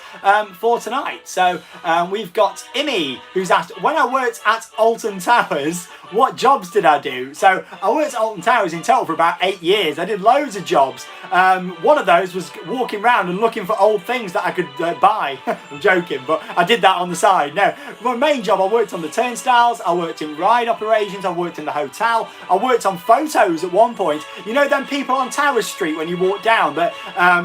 for tonight. So we've got Imi, who's asked, when I worked at Alton Towers, what jobs did I do? So I worked at Alton Towers in total for about 8 years. I did loads of jobs. One of those was walking around and looking for old things that I could buy. I'm joking, but I did that on the side. No, my main job, I worked on the turnstiles, I worked in ride operations, I worked in the hotel, I worked on photos at one point. You know them people on Tower Street when you walk down that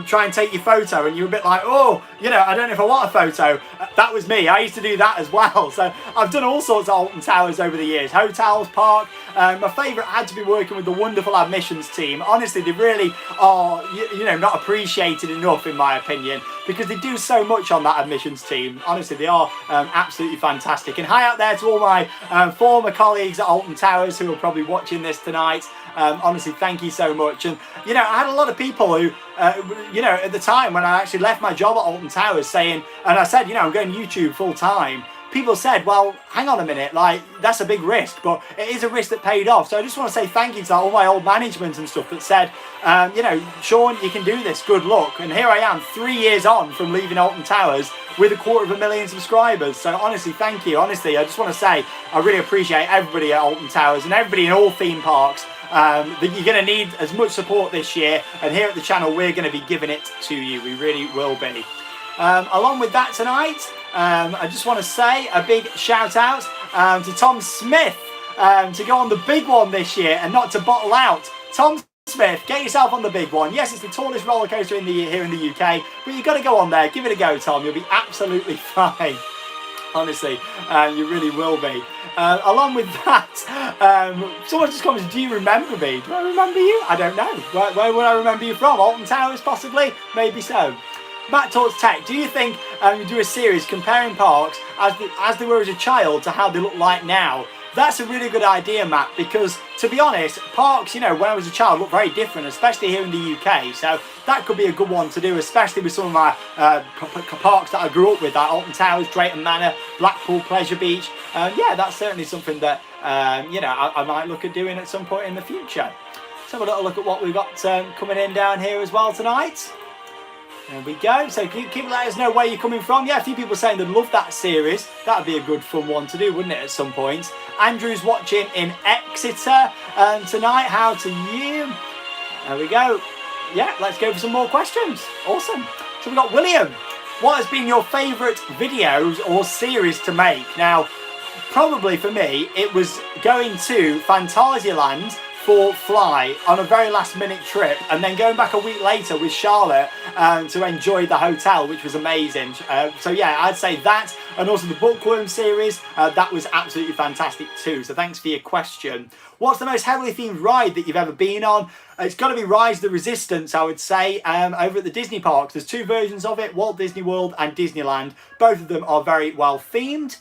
try and take your photo and you're a bit like, oh, you know, I don't know if I want a photo. That was me. I used to do that as well. So I've done all sorts of Alton Towers over the years. Hotels, park. My favourite had to be working with the wonderful admissions team. Honestly, they really are, you know, not appreciated enough in my opinion, because they do so much on that admissions team. Honestly, they are absolutely fantastic. And hi out there to all my former colleagues at Alton Towers who are probably watching this tonight. Honestly, thank you so much. And, you know, I had a lot of people who, you know, at the time when I actually left my job at Alton Towers saying, and I said, you know, I'm going YouTube full time. People said, well, hang on a minute, like, that's a big risk, but it is a risk that paid off. So I just want to say thank you to all my old management and stuff that said, you know, Sean, you can do this, good luck. And here I am, 3 years on from leaving Alton Towers with 250,000 subscribers. So honestly, thank you. Honestly, I just want to say, I really appreciate everybody at Alton Towers and everybody in all theme parks. That you're going to need as much support this year, and here at the channel we're going to be giving it to you. We really will be. Along with that tonight, I just want to say a big shout out to Tom Smith to go on the big one this year and not to bottle out. Tom Smith, get yourself on the big one. Yes, it's the tallest roller coaster here in the UK, but you've got to go on there. Give it a go, Tom. You'll be absolutely fine. Honestly, you really will be. Along with that, someone just comments, do you remember me? Do I remember you? I don't know. Where would I remember you from? Alton Towers, possibly? Maybe so. Matt Talks Tech, do you think you do a series comparing parks as they were as a child to how they look like now? That's a really good idea, Matt, because to be honest, parks, you know, when I was a child looked very different, especially here in the UK. So that could be a good one to do, especially with some of my parks that I grew up with, like Alton Towers, Drayton Manor, Blackpool, Pleasure Beach. Yeah, that's certainly something that, you know, I might look at doing at some point in the future. Let's have a little look at what we've got coming in down here as well tonight. There we go. So keep letting us know where you're coming from. Yeah, a few people saying they'd love that series. That'd be a good fun one to do, wouldn't it, at some point? Andrew's watching in Exeter tonight. How to you? There we go. Yeah, let's go for some more questions. Awesome. So we've got William. What has been your favourite videos or series to make? Now, probably for me, it was going to Phantasialand for Fly on a very last minute trip, and then going back a week later with Charlotte to enjoy the hotel, which was amazing. So yeah, I'd say that, and also the Bookworm series, that was absolutely fantastic too. So thanks for your question. What's the most heavily themed ride that you've ever been on? It's got to be Rise of the Resistance, I would say, over at the Disney parks. There's two versions of it, Walt Disney World and Disneyland. Both of them are very well themed.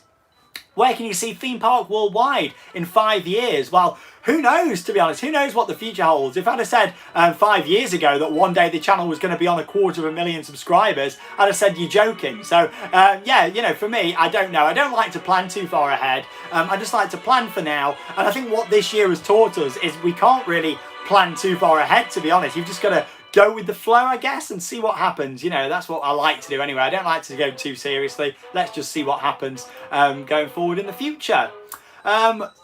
Where can you see theme park worldwide in 5 years? Well, who knows, to be honest. Who knows what the future holds? If I'd have said 5 years ago that one day the channel was going to be on 250,000 subscribers, I'd have said you're joking. So, yeah, you know, for me, I don't know. I don't like to plan too far ahead. I just like to plan for now. And I think what this year has taught us is we can't really plan too far ahead, to be honest. You've just got to go with the flow, I guess, and see what happens. You know, that's what I like to do anyway. I don't like to go too seriously. Let's just see what happens going forward in the future.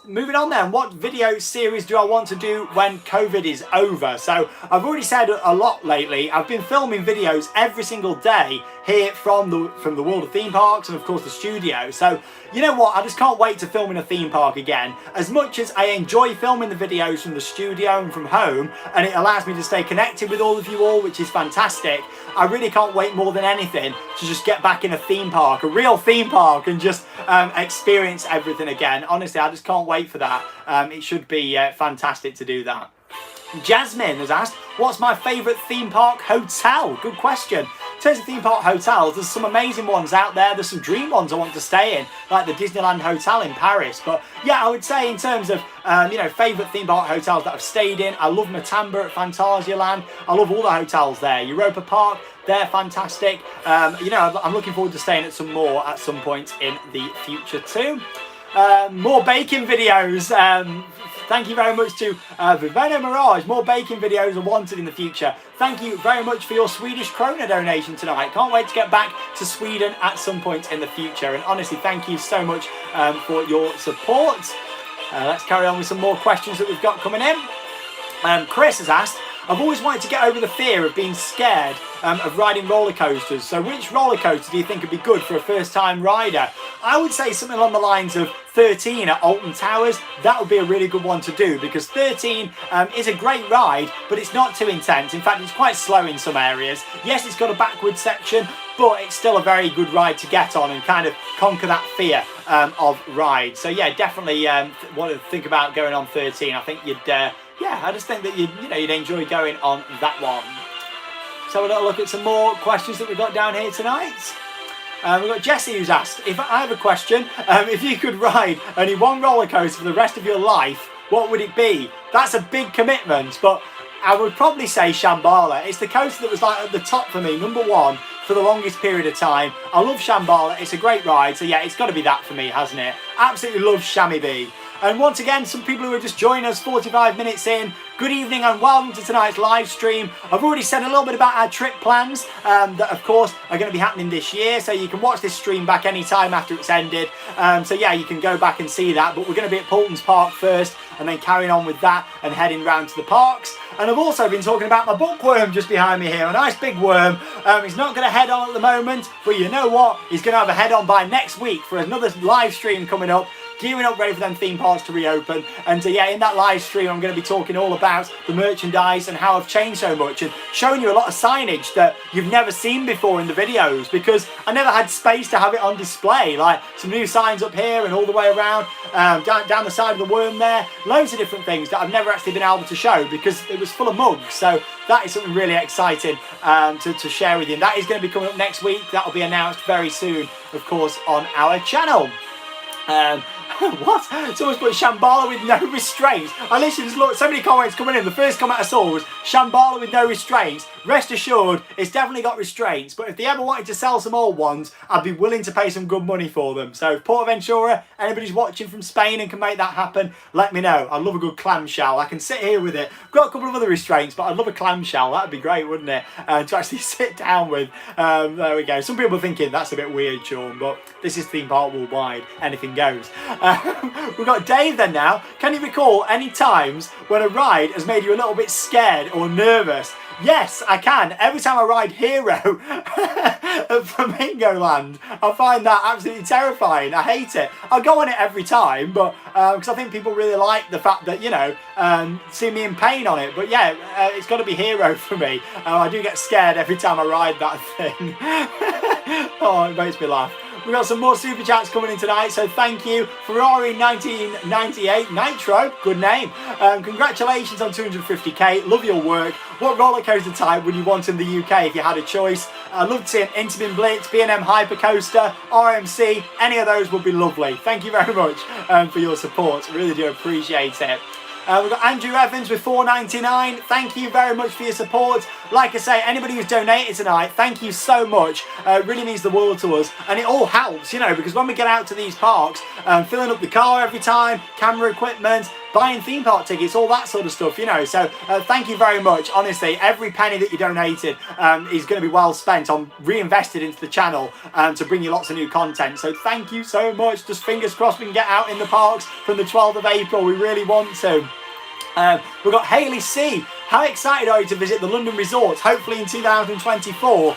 moving on then, what video series do I want to do when COVID is over? So I've already said a lot lately. I've been filming videos every single day here from the world of theme parks and of course the studio. So you know what, I just can't wait to film in a theme park again. As much as I enjoy filming the videos from the studio and from home, and it allows me to stay connected with all of you all, which is fantastic, I really can't wait more than anything to just get back in a theme park, a real theme park, and just experience everything again. Honestly, I just can't wait for that. It should be fantastic to do that. Jasmine has asked, what's my favourite theme park hotel? Good question. In terms of theme park hotels, there's some amazing ones out there. There's some dream ones I want to stay in, like the Disneyland Hotel in Paris. But yeah, I would say in terms of you know, favourite theme park hotels that I've stayed in, I love Matamba at Phantasialand. I love all the hotels there. Europa Park, they're fantastic. You know, I'm looking forward to staying at some more at some point in the future too. More baking videos. Thank you very much to Vivena Mirage. More baking videos are wanted in the future. Thank you very much for your Swedish krona donation tonight. Can't wait to get back to Sweden at some point in the future. And honestly, thank you so much for your support. Let's carry on with some more questions that we've got coming in. Chris has asked, I've always wanted to get over the fear of being scared of riding roller coasters. So which roller coaster do you think would be good for a first time rider? I would say something along the lines of 13 at Alton Towers. That would be a really good one to do, because 13 is a great ride, but it's not too intense. In fact, it's quite slow in some areas. Yes, it's got a backward section, but it's still a very good ride to get on and kind of conquer that fear of ride. So yeah, definitely want to think about going on 13. I think you'd yeah, I just think that you'd enjoy going on that one. So we'll look at some more questions that we've got down here tonight. We've got Jesse who's asked, I have a question, if you could ride only one roller coaster for the rest of your life, what would it be? That's a big commitment, but I would probably say Shambhala. It's the coaster that was like at the top for me, number one, for the longest period of time. I love Shambhala, it's a great ride, so yeah, it's got to be that for me, hasn't it? Absolutely love Shammy Bee. And once again, some people who are just joining us 45 minutes in, good evening and welcome to tonight's live stream. I've already said a little bit about our trip plans that of course are going to be happening this year, so you can watch this stream back anytime after it's ended. So yeah, you can go back and see that, but we're going to be at Poulton's Park first and then carrying on with that and heading round to the parks. And I've also been talking about my bookworm just behind me here, a nice big worm. He's not going to head on at the moment, but you know what? He's going to have a head on by next week for another live stream coming up, gearing up ready for them theme parks to reopen. And yeah, in that live stream I'm going to be talking all about the merchandise and how I've changed so much, and showing you a lot of signage that you've never seen before in the videos, because I never had space to have it on display. Like some new signs up here and all the way around, down the side of the worm there, loads of different things that I've never actually been able to show because it was full of mugs. So that is something really exciting to share with you, and that is going to be coming up next week. That will be announced very soon, of course, on our channel. What? Someone's put Shambhala with no restraints. I literally just looked, so many comments coming in. The first comment I saw was Shambhala with no restraints. Rest assured, it's definitely got restraints, but if they ever wanted to sell some old ones, I'd be willing to pay some good money for them. So Porto Ventura, anybody's watching from Spain and can make that happen, let me know. I'd love a good clamshell. I can sit here with it. I've got a couple of other restraints, but I'd love a clamshell. That'd be great, wouldn't it? To actually sit down with. There we go. Some people are thinking that's a bit weird, Sean, but this is theme park worldwide. Anything goes. We've got Dave then now. Can you recall any times when a ride has made you a little bit scared or nervous? Yes, I can. Every time I ride Hero at Flamingo Land, I find that absolutely terrifying. I hate it. I'll go on it every time, but because I think people really like the fact that, you know, see me in pain on it. But yeah, it's got to be Hero for me. I do get scared every time I ride that thing. Oh, it makes me laugh. We've got some more super chats coming in tonight, so thank you. Ferrari 1998 Nitro, good name. Congratulations on 250k, love your work. What roller coaster type would you want in the UK if you had a choice? I'd love to see an Intamin Blitz, B&M Hypercoaster, RMC, any of those would be lovely. Thank you very much for your support, really do appreciate it. We've got Andrew Evans with $4.99. Thank you very much for your support. Like I say, anybody who's donated tonight, thank you so much. It really means the world to us. And it all helps, you know, because when we get out to these parks, filling up the car every time, camera equipment, buying theme park tickets, all that sort of stuff, you know. So thank you very much. Honestly, every penny that you donated is going to be well spent on reinvested into the channel to bring you lots of new content. So thank you so much. Just fingers crossed we can get out in the parks from the 12th of April. We really want to. We've got Hayley C. How excited are you to visit the London resorts, hopefully in 2024?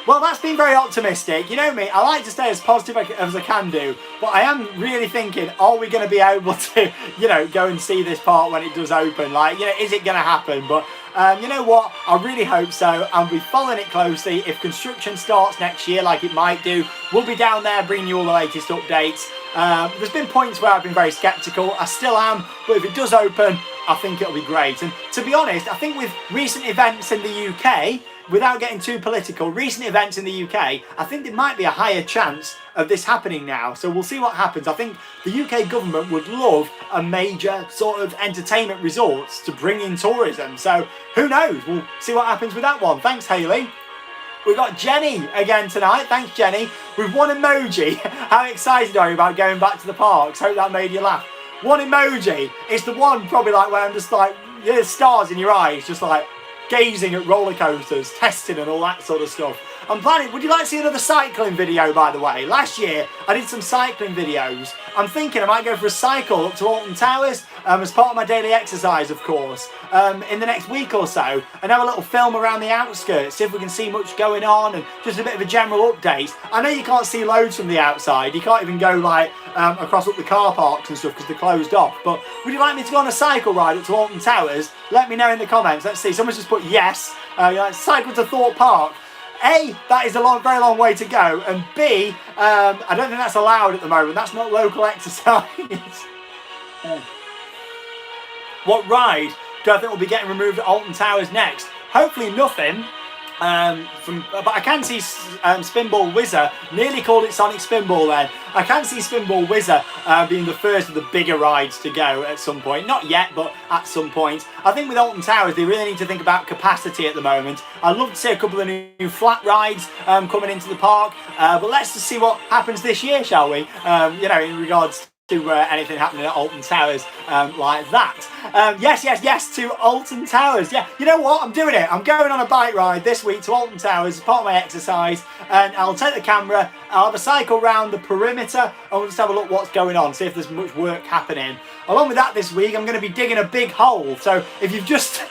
Well, that's been very optimistic. You know me, I like to stay as positive as I can do, but I am really thinking, are we going to be able to, you know, go and see this park when it does open? Like, you know, is it going to happen? But you know what? I really hope so. I'll be following it closely. If construction starts next year, like it might do, we'll be down there bringing you all the latest updates. There's been points where I've been very sceptical. I still am, but if it does open, I think it'll be great. And to be honest, I think with recent events in the UK, without getting too political, recent events in the UK, I think there might be a higher chance of this happening now. So we'll see what happens. I think the UK government would love a major sort of entertainment resorts to bring in tourism. So who knows? We'll see what happens with that one. Thanks, Hayley. We've got Jenny again tonight. Thanks, Jenny. With one emoji. How excited are you about going back to the parks? Hope that made you laugh. One emoji. It's the one probably like where I'm just like, there's stars in your eyes, just like gazing at roller coasters, testing and all that sort of stuff. I'm planning, would you like to see another cycling video, by the way? Last year I did some cycling videos. I'm thinking I might go for a cycle up to Alton Towers as part of my daily exercise, of course, in the next week or so, and have a little film around the outskirts, see if we can see much going on and just a bit of a general update. I know you can't see loads from the outside, you can't even go like across up the car parks and stuff because they're closed off, but would you like me to go on a cycle ride up to Alton Towers? Let me know in the comments. Let's see, someone's just put yes. Cycle to Thorpe Park. A, that is a very long way to go, and B, I don't think that's allowed at the moment. That's not local exercise. What ride do I think will be getting removed at Alton Towers next? Hopefully nothing. But I can see Spinball Whizzer, nearly called it Sonic Spinball then. I can see Spinball Whizzer being the first of the bigger rides to go at some point. Not yet, but at some point. I think with Alton Towers, they really need to think about capacity at the moment. I'd love to see a couple of new flat rides coming into the park, but let's just see what happens this year, shall we? You know, in regards to anything happening at Alton Towers like that. Yes to Alton Towers. Yeah, you know what? I'm doing it. I'm going on a bike ride this week to Alton Towers as part of my exercise, and I'll take the camera, I'll have a cycle round the perimeter, and we'll just have a look what's going on, see if there's much work happening. Along with that this week, I'm going to be digging a big hole. So if you've just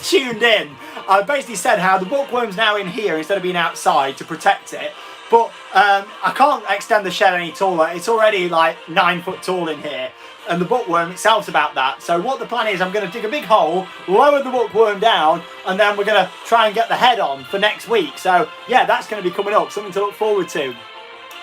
tuned in, I basically said how the bookworm's now in here instead of being outside to protect it. But I can't extend the shed any taller. It's already like 9 foot tall in here, and the bookworm itself's about that. So what the plan is, I'm going to dig a big hole, lower the bookworm down, and then we're going to try and get the head on for next week. So yeah, that's going to be coming up, something to look forward to.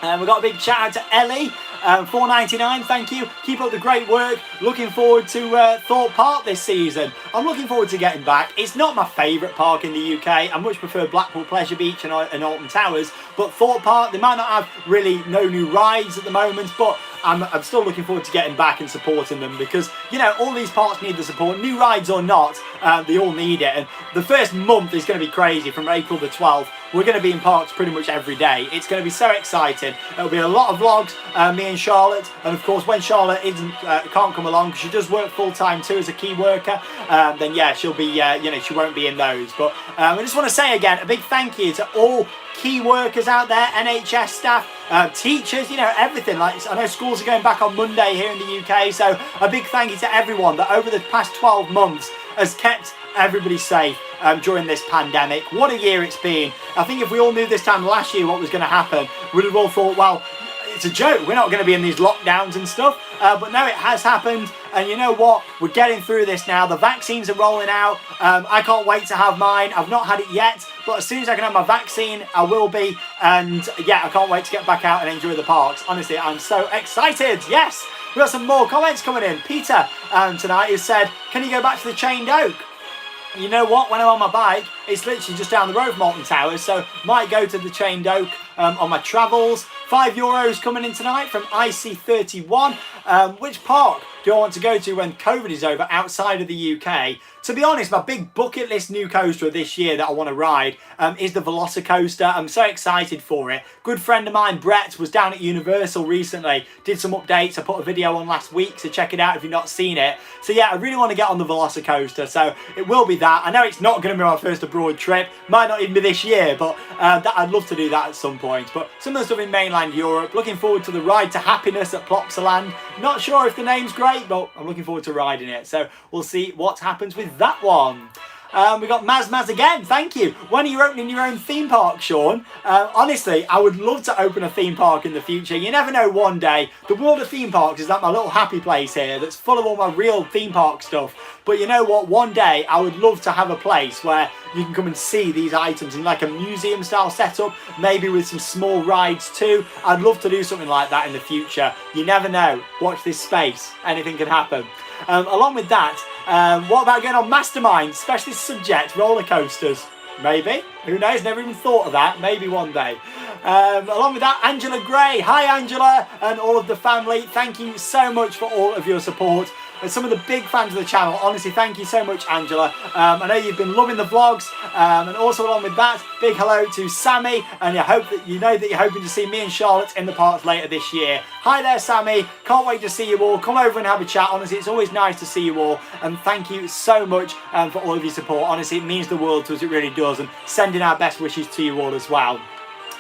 We've got a big shout out to Ellie, $4.99, thank you. Keep up the great work. Looking forward to Thorpe Park this season. I'm looking forward to getting back. It's not my favourite park in the UK. I much prefer Blackpool Pleasure Beach and Alton Towers. But Thorpe Park, they might not have really no new rides at the moment, but I'm still looking forward to getting back and supporting them because, you know, all these parks need the support, new rides or not, they all need it. And the first month is going to be crazy from April the 12th. We're going to be in parks pretty much every day. It's going to be so exciting. It'll be a lot of vlogs, me and Charlotte, and of course when Charlotte can't come along because she does work full-time too as a key worker, then yeah, she'll be, you know, she won't be in those. But I just want to say again, a big thank you to all key workers out there, NHS staff, teachers, you know, everything. Like, I know schools are going back on Monday here in the UK, so a big thank you to everyone that over the past 12 months has kept everybody safe during this pandemic. What a year it's been. I think if we all knew this time last year what was going to happen, we'd have all thought, well, it's a joke, we're not going to be in these lockdowns and stuff, but no, it has happened, and you know what, we're getting through this now. The vaccines are rolling out. I can't wait to have mine. I've not had it yet, but as soon as I can have my vaccine, I will be, and yeah, I can't wait to get back out and enjoy the parks. Honestly, I'm so excited. Yes, we've got some more comments coming in. Peter tonight has said, can you go back to the Chained Oak? You know what, when I'm on my bike, it's literally just down the road from Alton Towers, so might go to the Chained Oak on my travels. €5 coming in tonight from IC31. Which park do I want to go to when COVID is over outside of the UK? To be honest, my big bucket list new coaster of this year that I want to ride is the Velocicoaster. I'm so excited for it. Good friend of mine, Brett, was down at Universal recently, did some updates. I put a video on last week, so check it out if you've not seen it. So yeah, I really want to get on the Velocicoaster, so it will be that. I know it's not going to be my first abroad trip, might not even be this year, but I'd love to do that at some point. But some of the stuff in mainland Europe, looking forward to the Ride to Happiness at Plopsaland. Not sure if the name's great, but I'm looking forward to riding it, so we'll see what happens with that one. We got Maz again, thank you. When are you opening your own theme park, Sean? Honestly, I would love to open a theme park in the future. You never know, one day. The world of theme parks is like my little happy place here that's full of all my real theme park stuff. But you know what, one day I would love to have a place where you can come and see these items in like a museum style setup, maybe with some small rides too. I'd love to do something like that in the future. You never know. Watch this space. Anything can happen. Along with that, what about going on Mastermind, specialist subject, roller coasters? Maybe. Who knows? Never even thought of that. Maybe one day. Along with that, Angela Gray. Hi, Angela, and all of the family. Thank you so much for all of your support. And some of the big fans of the channel, honestly, thank you so much, Angela. I know you've been loving the vlogs, and also along with that, big hello to Sammy, and I hope that you know that you're hoping to see me and Charlotte in the parks later this year. Hi there, Sammy. Can't wait to see you all. Come over and have a chat. Honestly, it's always nice to see you all, and thank you so much for all of your support. Honestly, it means the world to us. It really does, and sending our best wishes to you all as well.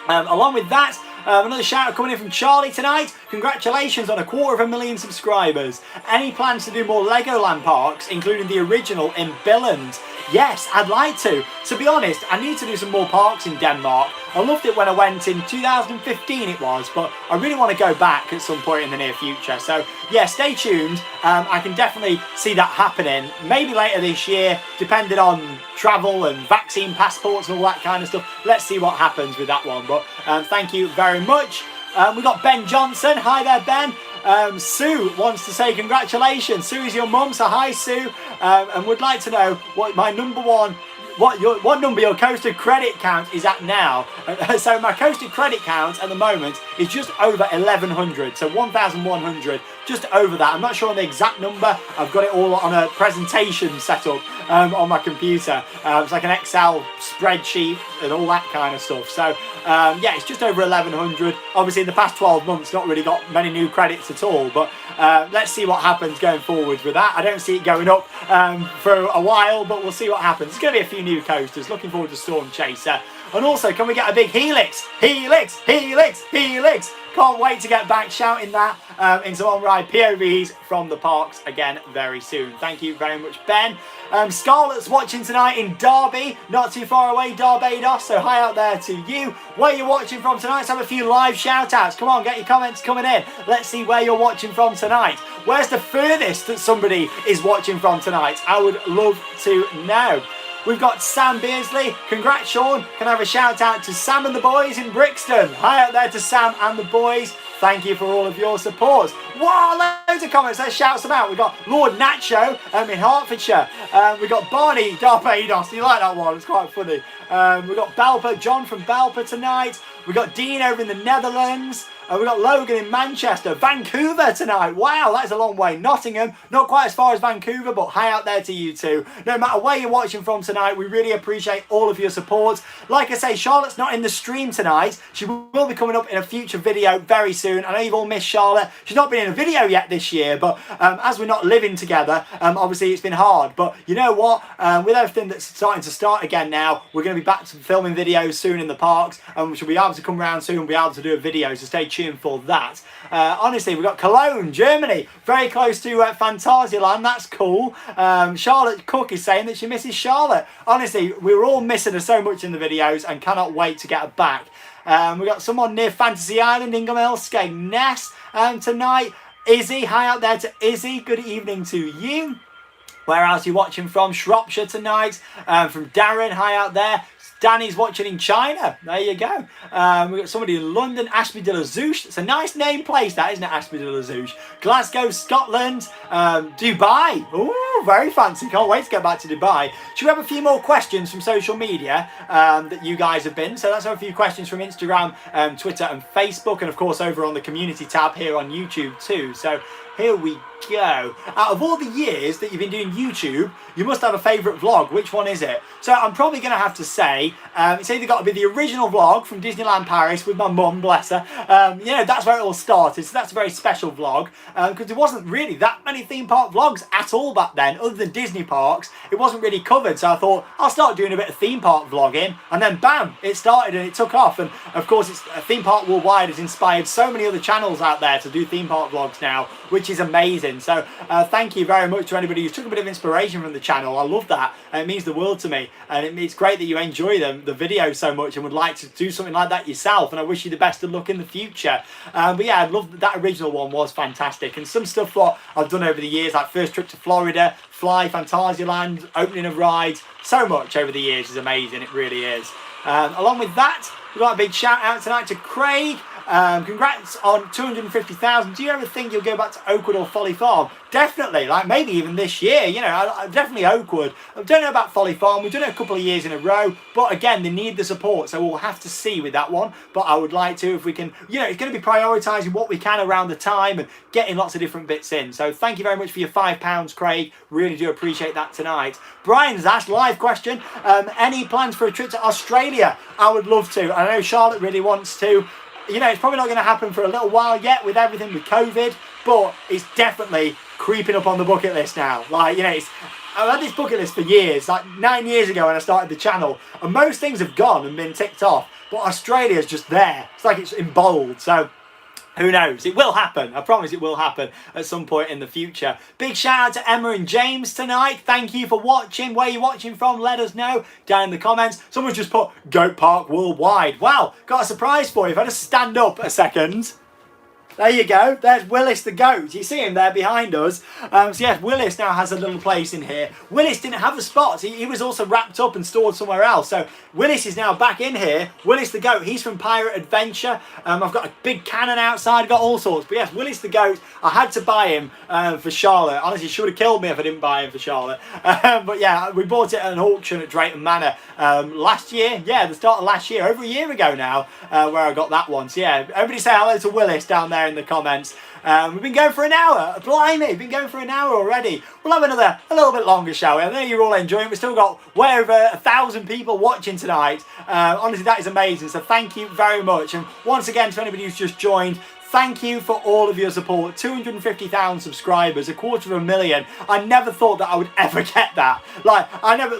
Along with that, another shout out coming in from Charlie tonight. Congratulations on 250,000 subscribers. Any plans to do more Legoland parks, including the original in Billund? Yes, I'd like to. To be honest, I need to do some more parks in Denmark. I loved it when I went in 2015 it was, but I really want to go back at some point in the near future. So yeah, stay tuned. I can definitely see that happening. Maybe later this year, depending on travel and vaccine passports and all that kind of stuff. Let's see what happens with that one. But thank you very much. We've got Ben Johnson. Hi there, Ben. Sue wants to say congratulations. Sue is your mum, so hi, Sue. And would like to know what my what number your coaster credit count is at now. So my coaster credit count at the moment is just over 1,100, so 1,100, just over that. I'm not sure on the exact number. I've got it all on a presentation set up on my computer. It's like an Excel spreadsheet and all that kind of stuff. So yeah, it's just over 1,100. Obviously in the past 12 months not really got many new credits at all, but let's see what happens going forward with that. I don't see it going up for a while, but we'll see what happens. There's going to be a few new coasters. Looking forward to Storm Chaser. And also, can we get a big Helix? Helix, Helix, Helix. Can't wait to get back shouting that into on-ride POVs from the parks again very soon. Thank you very much, Ben. Scarlett's watching tonight in Derby, not too far away, Barbados, so hi out there to you. Where you're watching from tonight, let's have a few live shout-outs. Come on, get your comments coming in. Let's see where you're watching from tonight. Where's the furthest that somebody is watching from tonight? I would love to know. We've got Sam Beardsley. Congrats, Sean. Can I have a shout out to Sam and the boys in Brixton? Hi out there to Sam and the boys. Thank you for all of your support. Wow, loads of comments. Let's shout some out. We've got Lord Nacho in Hertfordshire. We've got Barney Barbados. You like that one? It's quite funny. We've got Balpa, John from Balpa tonight. We've got Dean over in the Netherlands. We've got Logan in Manchester. Vancouver tonight. Wow, that's a long way. Nottingham, not quite as far as Vancouver, but hi out there to you too. No matter where you're watching from tonight, we really appreciate all of your support. Like I say, Charlotte's not in the stream tonight. She will be coming up in a future video very soon. I know you've all missed Charlotte. She's not been in a video yet this year, but as we're not living together, obviously it's been hard. But you know what? With everything that's starting to start again now, we're going to be back to filming videos soon in the parks, and we should be able to come around soon and be able to do a video, so stay tuned for that. Honestly, we've got Cologne, Germany, very close to Phantasialand. That's cool. Charlotte Cook is saying that she misses Charlotte. Honestly, we were all missing her so much in the videos and cannot wait to get her back. We've got someone near Fantasy Island, Ingham Skegness tonight. Izzy, hi out there to Izzy. Good evening to you. Where else are you watching from? Shropshire tonight. From Darren, hi out there. Danny's watching in China. There you go. We've got somebody in London, Ashby de la Zouch. It's a nice name place, that, isn't it, Ashby de la Zouch? Glasgow, Scotland. Dubai. Ooh, Oh, very fancy. Can't wait to get back to Dubai. Should we have a few more questions from social media that you guys have been? So let's have a few questions from Instagram, Twitter and Facebook, and of course over on the community tab here on YouTube too. So here we go. Out of all the years that you've been doing YouTube, you must have a favourite vlog. Which one is it? So I'm probably going to have to say it's either got to be the original vlog from Disneyland Paris with my mum, bless her. You know, that's where it all started, so that's a very special vlog because there wasn't really that many theme park vlogs at all back then, other than Disney parks. It wasn't really covered, so I thought I'll start doing a bit of theme park vlogging, and then bam, it started and it took off. And of course, it's Theme Park Worldwide has inspired so many other channels out there to do theme park vlogs now, which is amazing. So thank you very much to anybody who took a bit of inspiration from the channel. I love that, and it means the world to me, and it's great that you enjoy the videos so much and would like to do something like that yourself, and I wish you the best of luck in the future. But yeah, I love that original one, was fantastic. And some stuff what I've done over the years, like first trip to Florida, Fly, Phantasialand, opening of rides, so much over the years is amazing, it really is. Along with that, we've got a big shout out tonight to Craig. Congrats on 250,000. Do you ever think you'll go back to Oakwood or Folly Farm? Definitely, like maybe even this year, you know, definitely Oakwood. I don't know about Folly Farm, we've done it a couple of years in a row, but again, they need the support, so we'll have to see with that one. But I would like to, if we can, you know, it's going to be prioritising what we can around the time and getting lots of different bits in. So thank you very much for your £5, Craig. Really do appreciate that tonight. Brian's asked, live question, any plans for a trip to Australia? I would love to. I know Charlotte really wants to. You know, it's probably not going to happen for a little while yet with everything with COVID, but it's definitely creeping up on the bucket list now. Like, you know, I've had this bucket list for years, like 9 years ago when I started the channel, and most things have gone and been ticked off, but Australia's just there. It's like it's in bold, so who knows? It will happen. I promise it will happen at some point in the future. Big shout out to Emma and James tonight. Thank you for watching. Where you're watching from, let us know down in the comments. Someone's just put Goat Park Worldwide. Wow, got a surprise for you. If I just stand up a second. There you go. There's Willis the goat. You see him there behind us. So yes, Willis now has a little place in here. Willis didn't have a spot. He was also wrapped up and stored somewhere else. So Willis is now back in here. Willis the goat. He's from Pirate Adventure. I've got a big cannon outside. I've got all sorts. But yes, Willis the goat. I had to buy him for Charlotte. Honestly, she would have killed me if I didn't buy him for Charlotte. But yeah, we bought it at an auction at Drayton Manor last year. Yeah, the start of last year. Over a year ago now, where I got that one. So yeah, everybody say hello to Willis down there in the comments. We've been going for an hour. Blimey, been going for an hour already. We'll have a little bit longer, shall we? I know you're all enjoying it. We've still got way over 1,000 people watching tonight. Honestly, that is amazing. So thank you very much. And once again, to anybody who's just joined, thank you for all of your support. 250,000 subscribers, 250,000. I never thought that I would ever get that. Like,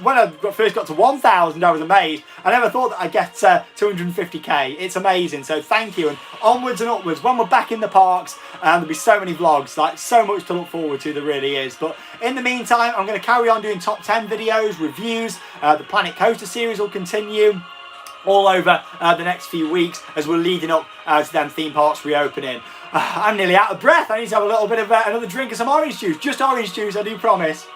when I first got to 1,000, I was amazed. I never thought that I'd get 250k. It's amazing. So thank you, and onwards and upwards. When we're back in the parks, there'll be so many vlogs, like so much to look forward to. There really is. But in the meantime, I'm going to carry on doing top 10 videos, reviews. The Planet Coaster series will continue all over the next few weeks as we're leading up to them theme parks reopening. I'm nearly out of breath. I need to have a little bit of another drink of some orange juice. Just orange juice, I do promise.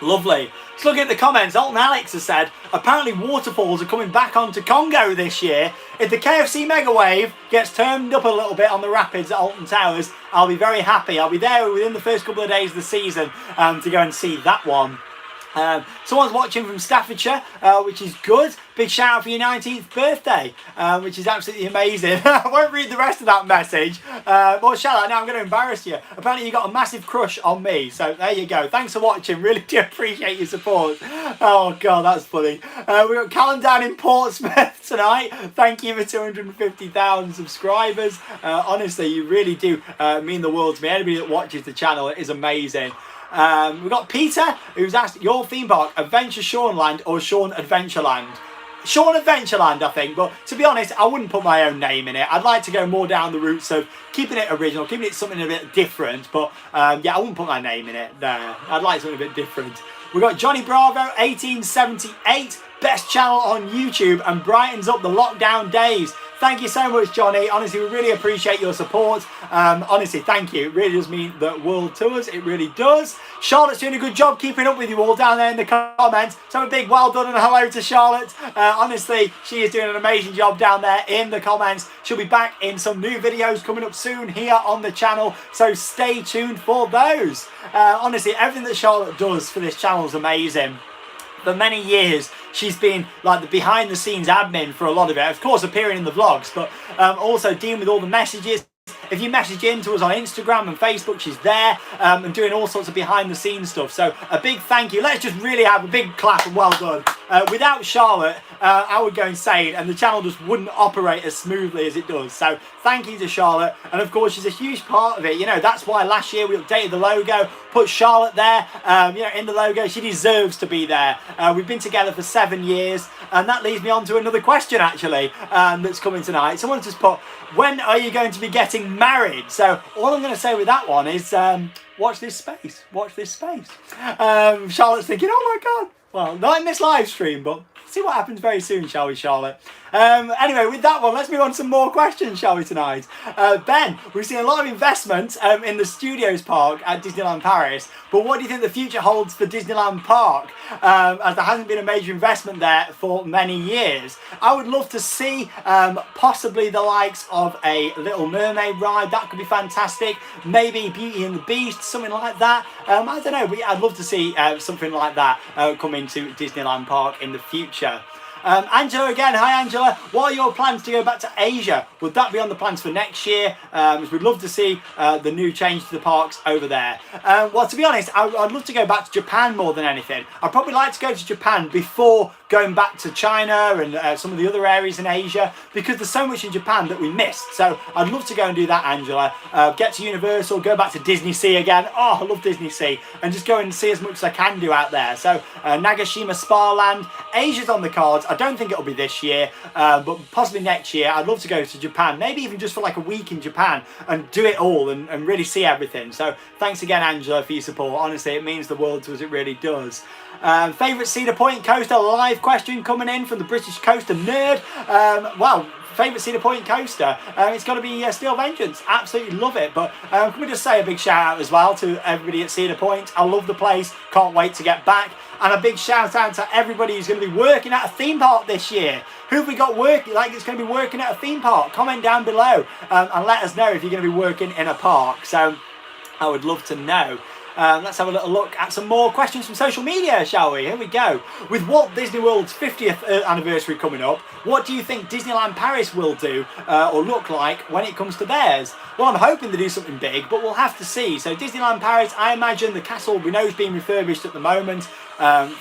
Lovely. Let's look at the comments. Alton Alex has said, apparently waterfalls are coming back onto Congo this year. If the KFC Mega Wave gets turned up a little bit on the rapids at Alton Towers, I'll be very happy. I'll be there within the first couple of days of the season to go and see that one. Someone's watching from Staffordshire, which is good. Big shout out for your 19th birthday, which is absolutely amazing. I won't read the rest of that message. Well, shall I? Now I'm going to embarrass you. Apparently you got a massive crush on me, so there you go. Thanks for watching. Really do appreciate your support. Oh God, that's funny. We've got Callum down in Portsmouth tonight. Thank you for 250,000 subscribers. Honestly, you really do mean the world to me. Anybody that watches the channel, it is amazing. We've got Peter, who's asked, your theme park, Adventure Shornland or Shorn Adventureland? Shorn Adventureland, I think, but to be honest, I wouldn't put my own name in it. I'd like to go more down the routes of keeping it original, keeping it something a bit different, but yeah, I wouldn't put my name in it. No, I'd like something a bit different. We've got Johnny Bravo, 1878. best channel on YouTube and brightens up the lockdown days. Thank you so much, Johnny. Honestly, we really appreciate your support. Honestly, thank you. It really does mean the world to us. It really does. Charlotte's doing a good job keeping up with you all down there in the comments. So a big well done and hello to Charlotte. Honestly, she is doing an amazing job down there in the comments. She'll be back in some new videos coming up soon here on the channel. So stay tuned for those. Honestly, everything that Charlotte does for this channel is amazing. For many years, she's been like the behind the scenes admin for a lot of it. Of course, appearing in the vlogs, but also dealing with all the messages. If you message in to us on Instagram and Facebook, she's there and doing all sorts of behind the scenes stuff. So a big thank you. Let's just really have a big clap and well done. Without Charlotte, I would go insane and the channel just wouldn't operate as smoothly as it does. So thank you to Charlotte. And of course, she's a huge part of it. You know, that's why last year we updated the logo, put Charlotte there, you know, in the logo. She deserves to be there. We've been together for 7 years. And that leads me on to another question, actually, that's coming tonight. Someone just put, when are you going to be getting married? So all I'm going to say with that one is watch this space. Watch this space. Charlotte's thinking, oh my God. Well, not in this live stream, but see what happens very soon, shall we, Charlotte? Anyway, with that one, let's move on to some more questions, shall we, tonight? Ben, we've seen a lot of investment in the Studios Park at Disneyland Paris, but what do you think the future holds for Disneyland Park, as there hasn't been a major investment there for many years? I would love to see possibly the likes of a Little Mermaid ride. That could be fantastic. Maybe Beauty and the Beast, something like that. I don't know, but yeah, I'd love to see something like that come into Disneyland Park in the future. Angela again, hi Angela, what are your plans to go back to Asia? Would that be on the plans for next year? We'd love to see the new change to the parks over there. Well, to be honest, I'd love to go back to Japan more than anything. I'd probably like to go to Japan before going back to China and some of the other areas in Asia, because there's so much in Japan that we missed. So I'd love to go and do that, Angela. Get to Universal, go back to Disney Sea again. Oh, I love Disney Sea. And just go and see as much as I can do out there. So Nagashima Spa Land, Asia's on the cards. I don't think it'll be this year, but possibly next year. I'd love to go to Japan, maybe even just for like a week in Japan and do it all and really see everything. So thanks again, Angela, for your support. Honestly, it means the world to us, it really does. Favourite Cedar Point coaster, live question coming in from the British Coaster Nerd. Well, favourite Cedar Point coaster, it's got to be Steel Vengeance. Absolutely love it. But can we just say a big shout out as well to everybody at Cedar Point. I love the place, can't wait to get back. And a big shout out to everybody who's going to be working at a theme park this year. Who have we got working, like it's going to be working at a theme park? Comment down below and let us know if you're going to be working in a park. So I would love to know. Let's have a little look at some more questions from social media, shall we? Here we go. With Walt Disney World's 50th anniversary coming up, what do you think Disneyland Paris will do or look like when it comes to theirs? Well, I'm hoping to do something big, but we'll have to see. So Disneyland Paris, I imagine the castle we know is being refurbished at the moment.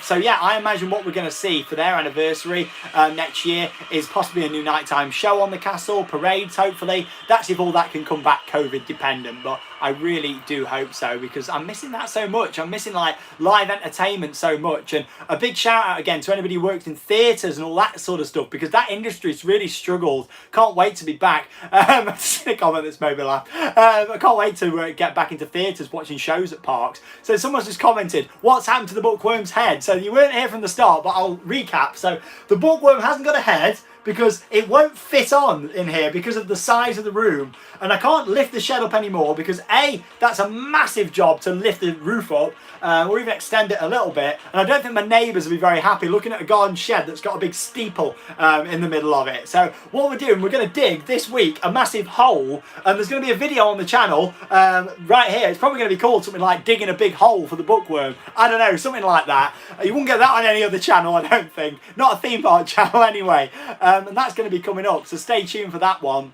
So yeah, I imagine what we're going to see for their anniversary next year is possibly a new nighttime show on the castle, parades hopefully. That's if all that can come back COVID dependent, but I really do hope so, because I'm missing that so much. I'm missing like live entertainment so much. And a big shout out again to anybody who works in theatres and all that sort of stuff, because that industry's really struggled. Can't wait to be back. I've seen a comment that's made me laugh. I can't wait to get back into theatres watching shows at parks. So someone's just commented, what's happened to the Bookworm's head? So you weren't here from the start, but I'll recap. So the Bookworm hasn't got a head because it won't fit on in here because of the size of the room, and I can't lift the shed up anymore because A, that's a massive job to lift the roof up or even extend it a little bit, and I don't think my neighbours will be very happy looking at a garden shed that's got a big steeple in the middle of it. So what we're doing, we're going to dig this week a massive hole, and there's going to be a video on the channel right here. It's probably going to be called something like digging a big hole for the Bookworm. I don't know, something like that. You won't get that on any other channel, I don't think. Not a theme park channel anyway. And that's going to be coming up, so stay tuned for that one.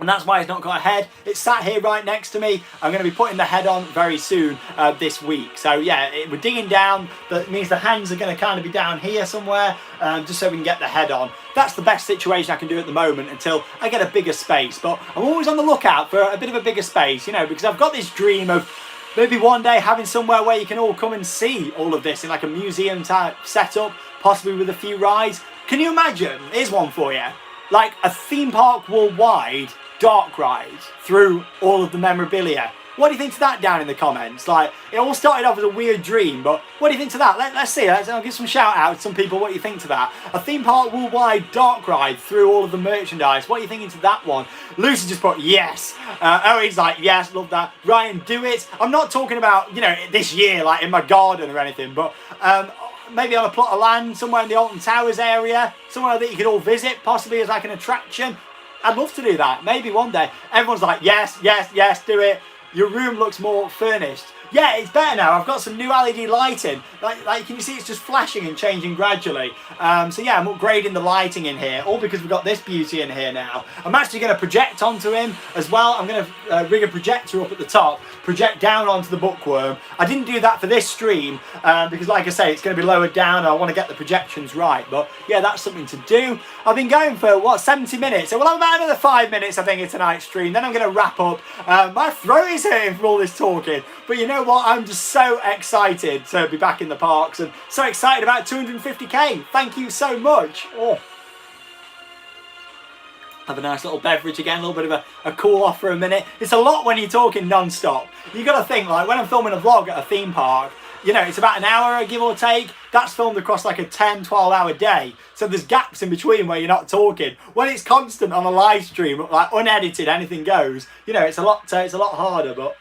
And that's why it's not got a head. It's sat here right next to me. I'm going to be putting the head on very soon this week. So yeah, we're digging down. That means the hands are going to kind of be down here somewhere, just so we can get the head on. That's the best situation I can do at the moment until I get a bigger space. But I'm always on the lookout for a bit of a bigger space, you know, because I've got this dream of maybe one day having somewhere where you can all come and see all of this in like a museum type setup, possibly with a few rides. Can you imagine? Here's one for you. Like a theme park worldwide dark ride through all of the memorabilia. What do you think to that down in the comments? Like, it all started off as a weird dream, but what do you think to that? Let's see. I'll give some shout out to some people what you think to that. A theme park worldwide dark ride through all of the merchandise. What are you thinking to that one? Lucy just put yes. Owen's like, yes, love that. Ryan, do it. I'm not talking about, you know, this year, like in my garden or anything, but maybe on a plot of land somewhere in the Alton Towers area, somewhere that you could all visit, possibly as like an attraction. I'd love to do that. Maybe one day. Everyone's like, yes, yes, yes, do it. Your room looks more furnished. Yeah, it's better now. I've got some new LED lighting. Like can you see it's just flashing and changing gradually? So yeah, I'm upgrading the lighting in here, all because we've got this beauty in here now. I'm actually going to project onto him as well. I'm going to rig a projector up at the top, project down onto the Bookworm. I didn't do that for this stream because, like I say, it's going to be lowered down and I want to get the projections right. But yeah, that's something to do. I've been going for, what, 70 minutes? So we'll have about another 5 minutes, I think, in tonight's stream. Then I'm going to wrap up. My throat is hurting from all this talking. But you know what? I'm just so excited to be back in the parks and so excited about 250k. Thank you so much. Oh. Have a nice little beverage again, a little bit of a cool off for a minute. It's a lot when you're talking non-stop. You got to think, like, when I'm filming a vlog at a theme park, you know, it's about an hour, give or take. That's filmed across like a 10, 12 hour day. So there's gaps in between where you're not talking. When it's constant on a live stream, like unedited, anything goes, you know, it's a lot harder, but...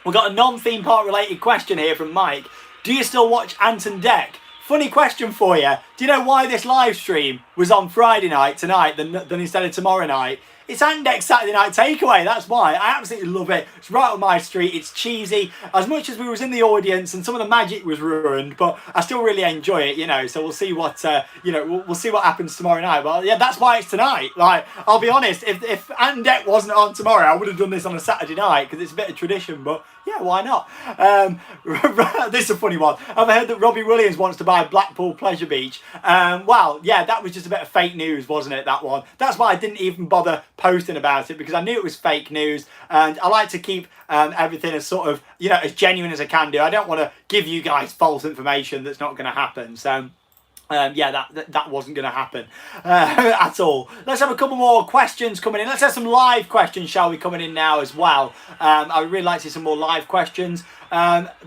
We've got a non-theme park related question here from Mike. Do you still watch Ant and Dec? Funny question for you. Do you know why this live stream was on Friday night tonight than instead of tomorrow night? It's Ant and Dec Saturday Night Takeaway, that's why. I absolutely love it. It's right on my street, it's cheesy. As much as we was in the audience and some of the magic was ruined, but I still really enjoy it, you know. So we'll see what, you know, we'll see what happens tomorrow night. But yeah, that's why it's tonight. Like, I'll be honest, if Ant and Dec wasn't on tomorrow, I would have done this on a Saturday night because it's a bit of tradition, but yeah, why not? This is a funny one. I've heard that Robbie Williams wants to buy Blackpool Pleasure Beach. Well, yeah, that was just a bit of fake news, wasn't it, that one? That's why I didn't even bother posting about it, because I knew it was fake news, and I like to keep everything as sort of, you know, as genuine as I can do. I don't want to give you guys false information that's not going to happen. So yeah, that wasn't going to happen at all. Let's have a couple more questions coming in. Let's have some live questions, shall we, coming in now as well. I would really like to see some more live questions.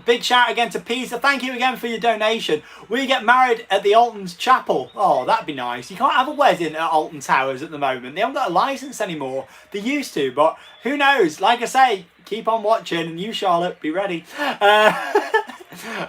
Big shout again to Peter. Thank you again for your donation. Will you get married at the Alton's Chapel? Oh, that'd be nice. You can't have a wedding at Alton Towers at the moment. They haven't got a licence anymore. They used to, but who knows? Like I say, keep on watching, and you, Charlotte, be ready.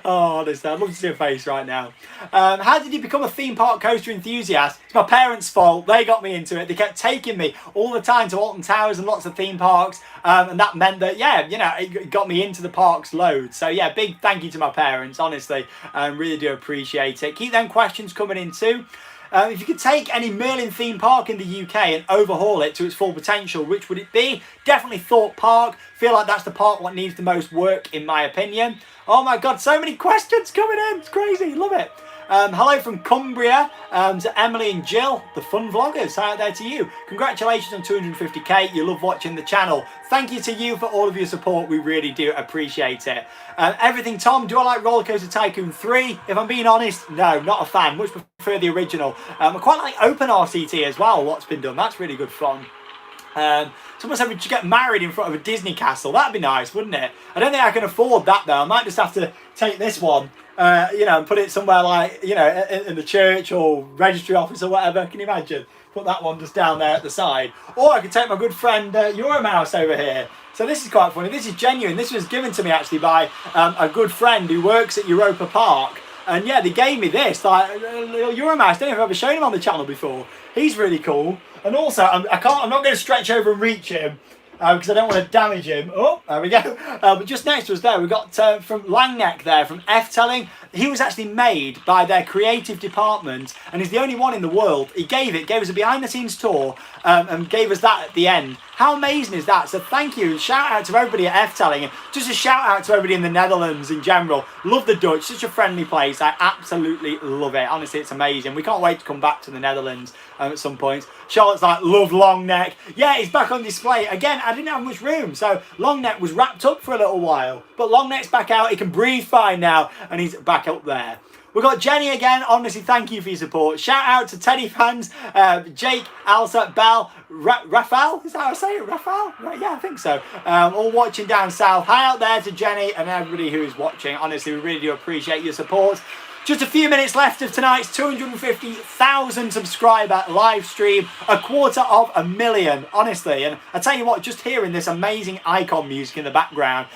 Oh, honestly, I'd love to see a face right now. How did you become a theme park coaster enthusiast? It's my parents' fault. They got me into it. They kept taking me all the time to Alton Towers and lots of theme parks. And that meant that, yeah, you know, it got me into the parks loads. So, yeah, big thank you to my parents, honestly. I really do appreciate it. Keep them questions coming in too. If you could take any Merlin theme park in the UK and overhaul it to its full potential, which would it be? Definitely Thorpe Park. Feel like that's the park what needs the most work, in my opinion. Oh my God, so many questions coming in. It's crazy. Love it. Hello from Cumbria to Emily and Jill, the fun vloggers. Out there to you. Congratulations on 250k. You love watching the channel. Thank you to you for all of your support. We really do appreciate it. Everything Tom, do I like Roller Coaster Tycoon 3? If I'm being honest, no, not a fan. Much prefer the original. I quite like Open RCT as well, what's been done. That's really good fun. Someone said we should get married in front of a Disney castle. That'd be nice, wouldn't it? I don't think I can afford that though. I might just have to take this one, you know, and put it somewhere like, you know, in the church or registry office or whatever. Can you imagine? Put that one just down there at the side. Or I could take my good friend Euromouse over here. So this is quite funny. This is genuine. This was given to me actually by a good friend who works at Europa Park. And yeah, they gave me this, like Euromouse. I don't know if I've ever shown him on the channel before. He's really cool. And also, I'm not going to stretch over and reach him because I don't want to damage him. Oh, there we go. But just next to us there, we got from Langneck there, from F-Telling. He was actually made by their creative department, and he's the only one in the world. He gave us a behind-the-scenes tour and gave us that at the end. How amazing is that? So thank you. Shout out to everybody at F-Telling. Just a shout out to everybody in the Netherlands in general. Love the Dutch. Such a friendly place. I absolutely love it. Honestly, it's amazing. We can't wait to come back to the Netherlands at some point. Charlotte's like, love Long Neck. Yeah, it's back on display. Again, I didn't have much room, so Long Neck was wrapped up for a little while. But Long Neck's back out. He can breathe fine now, and he's back up there. We've got Jenny again. Honestly, thank you for your support. Shout out to Teddy fans, Jake, Alsa, Bell, Raphael. Is that how I say it? Raphael? Right, yeah, I think so. All watching down south. Hi out there to Jenny and everybody who is watching. Honestly, we really do appreciate your support. Just a few minutes left of tonight's 250,000 subscriber live stream, 250,000, honestly. And I tell you what, just hearing this amazing Icon music in the background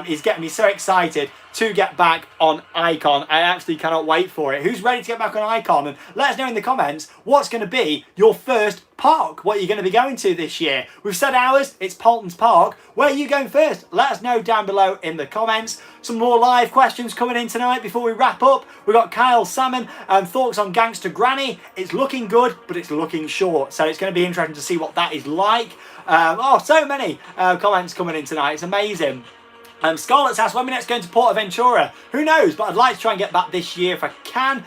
is getting me so excited to get back on Icon. I actually cannot wait for it. Who's ready to get back on Icon? And let us know in the comments what's going to be your first park, what you're going to be going to this year. We've said ours, it's Polton's Park. Where are you going first? Let us know down below in the comments. Some more live questions coming in tonight before we wrap up. We've got Kyle Salmon and thoughts on Gangster Granny. It's looking good, but it's looking short. So it's going to be interesting to see what that is like. So many comments coming in tonight. It's amazing. Scarlett's asked when we're next going to Porto Ventura. Who knows, but I'd like to try and get back this year if I can.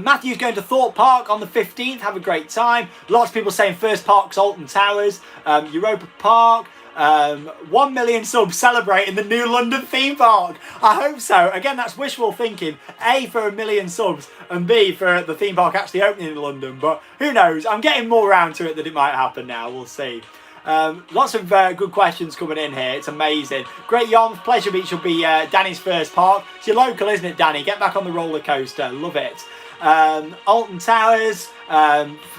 Matthew's going to Thorpe Park on the 15th. Have a great time. Lots of people saying first park's Alton Towers. Europa Park. 1 million subs celebrating the new London theme park. I hope so. Again, that's wishful thinking. A, for 1 million subs, and B, for the theme park actually opening in London. But who knows? I'm getting more around to it that it might happen now. We'll see. Lots of good questions coming in here. It's amazing. Great Yarmouth Pleasure Beach will be Danny's first park. It's your local, isn't it, Danny? Get back on the roller coaster. Love it. Alton Towers,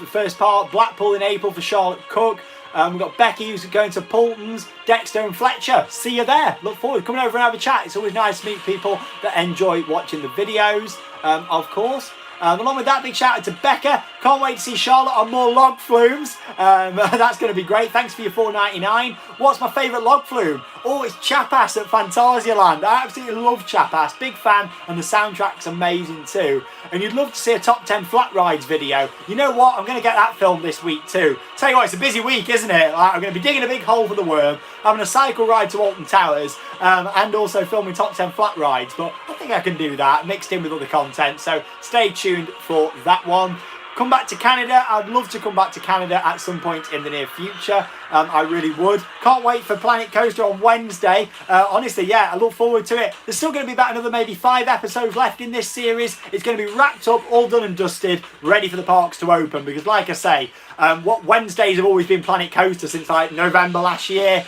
first park. Blackpool in April for Charlotte Cook. We've got Becky who's going to Polton's, Dexter and Fletcher. See you there. Look forward to coming over and have a chat. It's always nice to meet people that enjoy watching the videos, of course. Along with that, big shout out to Becca. Can't wait to see Charlotte on more log flumes. That's going to be great. Thanks for your $4.99. What's my favourite log flume? Oh, it's Chapass at Phantasialand. I absolutely love Chapass. Big fan, and the soundtrack's amazing too. And you'd love to see a top 10 flat rides video. You know what? I'm going to get that filmed this week too. Tell you what, it's a busy week, isn't it? I'm going to be digging a big hole for the worm, having a cycle ride to Alton Towers, and also filming top 10 flat rides. But I think I can do that, mixed in with other content. So stay tuned for that one. Come back to Canada. I'd love to come back to Canada at some point in the near future. I really would. Can't wait for Planet Coaster on Wednesday. Honestly, yeah, I look forward to it. There's still going to be about another maybe 5 episodes left in this series. It's going to be wrapped up, all done and dusted, ready for the parks to open. Because like I say, what Wednesdays have always been Planet Coaster since like November last year.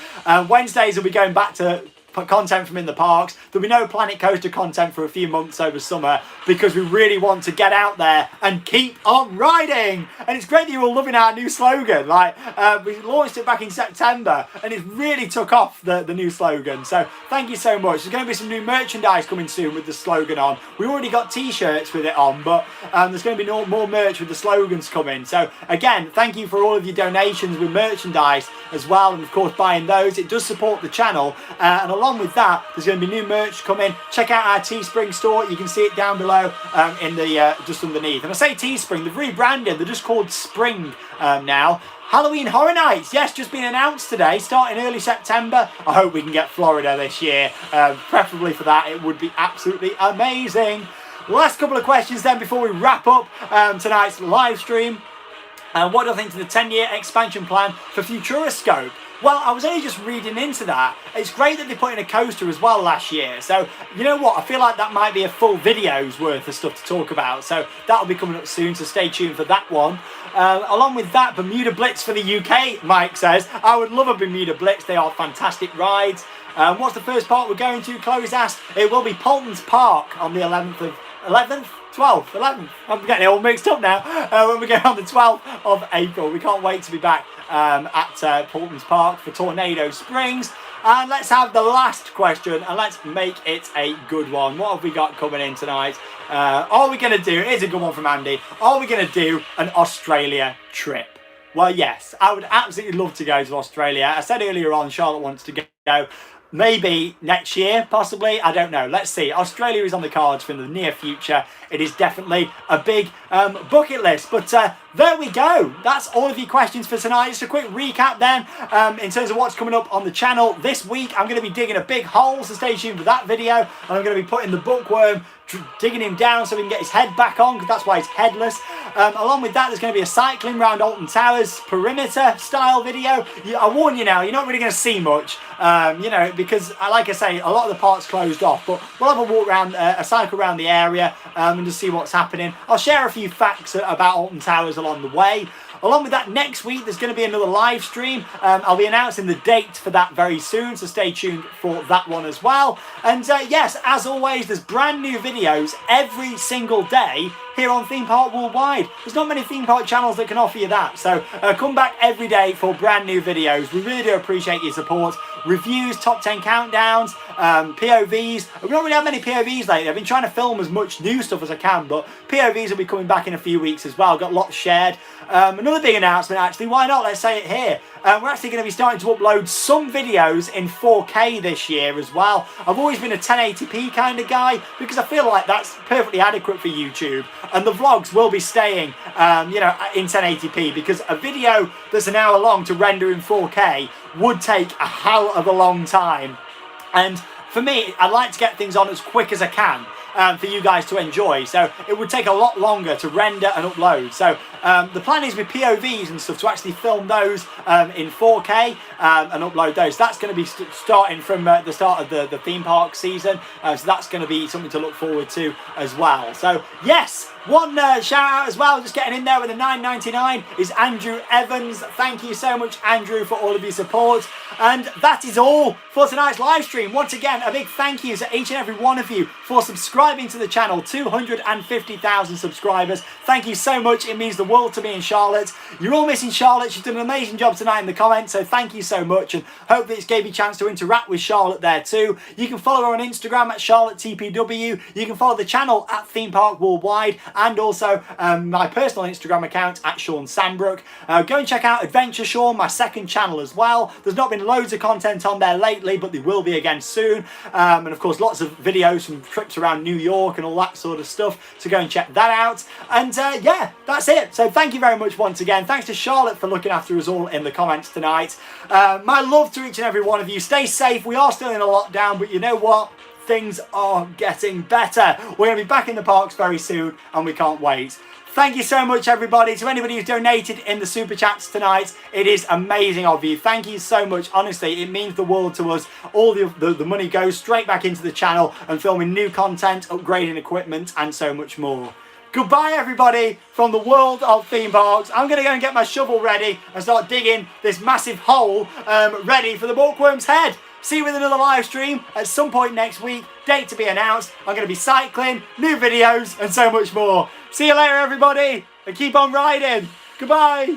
Wednesdays will be going back to content from in the parks. There'll be no Planet Coaster content for a few months over summer because we really want to get out there and keep on riding. And it's great that you're all loving our new slogan. Like we launched it back in September and it really took off, the new slogan. So thank you so much. There's going to be some new merchandise coming soon with the slogan on. We already got t-shirts with it on, but there's going to be more merch with the slogans coming. So again, thank you for all of your donations with merchandise as well, and of course buying those. It does support the channel, and along with that, there's going to be new merch coming. Check out our Teespring store. You can see it down below in the just underneath. And I say Teespring, they've rebranded. They're just called Spring now. Halloween Horror Nights, yes, just been announced today, starting early September. I hope we can get Florida this year. Preferably for that, it would be absolutely amazing. Last couple of questions then before we wrap up tonight's live stream. What do I think to the 10-year expansion plan for Futuroscope? Well, I was only just reading into that. It's great that they put in a coaster as well last year. So, you know what? I feel like that might be a full video's worth of stuff to talk about. So, that'll be coming up soon, so stay tuned for that one. Along with that, Bermuda Blitz for the UK, Mike says. I would love a Bermuda Blitz. They are fantastic rides. What's the first park we're going to? Chloe's asked. It will be Polton's Park on the 11th. I'm getting it all mixed up now. When we go on the 12th of April. We can't wait to be back at Polton's Park for Tornado Springs. And let's have the last question, and let's make it a good one. What have we got coming in tonight? Are we going to do, here's a good one from Andy, are we going to do an Australia trip? Well, yes, I would absolutely love to go to Australia. I said earlier on, Charlotte wants to go. Maybe next year, possibly. I don't know. Let's see. Australia is on the cards for the near future. It is definitely a big bucket list. But there we go. That's all of your questions for tonight. Just a quick recap then in terms of what's coming up on the channel this week. I'm going to be digging a big hole, so stay tuned for that video. And I'm going to be putting the Bookworm, digging him down so we can get his head back on, because that's why he's headless. Along with that, there's going to be a cycling round Alton Towers perimeter style video. I warn you now, you're not really going to see much, you know, because like I say, a lot of the park's closed off, but we'll have a walk around, a cycle around the area and just see what's happening. I'll share a few facts about Alton Towers along the way. Along with that, next week there's going to be another live stream. I'll be announcing the date for that very soon, so stay tuned for that one as well. And yes, as always, there's brand new videos every single day here on Theme Park Worldwide. There's not many theme park channels that can offer you that, so come back every day for brand new videos. We really do appreciate your support. Reviews, top 10 countdowns, POVs. We've not really had many POVs lately. I've been trying to film as much new stuff as I can, but POVs will be coming back in a few weeks as well. Got lots shared. Another big announcement, actually, why not? Let's say it here. We're actually going to be starting to upload some videos in 4K this year as well. I've always been a 1080p kind of guy because I feel like that's perfectly adequate for YouTube, and the vlogs will be staying, you know, in 1080p, because a video that's an hour long to render in 4K would take a hell of a long time. And for me, I'd like to get things on as quick as I can. For you guys to enjoy, so it would take a lot longer to render and upload. So the plan is with POVs and stuff to actually film those in 4K and upload those. That's going to be starting from the start of the theme park season, so that's going to be something to look forward to as well. So yes, one shout out as well, just getting in there with a $9.99, is Andrew Evans. Thank you so much, Andrew, for all of your support. And that is all for tonight's live stream. Once again, a big thank you to each and every one of you for subscribing to the channel. 250,000 subscribers. Thank you so much. It means the world to me and Charlotte. You're all missing Charlotte. She's done an amazing job tonight in the comments, so thank you so much, and hopefully it's gave you a chance to interact with Charlotte there too. You can follow her on Instagram at CharlotteTPW. You can follow the channel at Theme Park Worldwide, and also my personal Instagram account at Sean Sandbrook. Go and check out Adventure Sean, my second channel as well. There's not been loads of content on there lately, but there will be again soon. And of course, lots of videos from trips around New York and all that sort of stuff, so go and check that out. And yeah, that's it. So thank you very much once again. Thanks to Charlotte for looking after us all in the comments tonight. My love to each and every one of you. Stay safe. We are still in a lockdown, but you know what? Things are getting better. We're going to be back in the parks very soon, and we can't wait. Thank you so much, everybody. To anybody who's donated in the super chats tonight, it is amazing of you. Thank you so much. Honestly, it means the world to us. All the money goes straight back into the channel and filming new content, upgrading equipment, and so much more. Goodbye, everybody, from the world of theme parks. I'm going to go and get my shovel ready and start digging this massive hole ready for the Bookworm's head. See you with another live stream at some point next week. Date to be announced. I'm going to be cycling, new videos, and so much more. See you later, everybody, and keep on riding. Goodbye.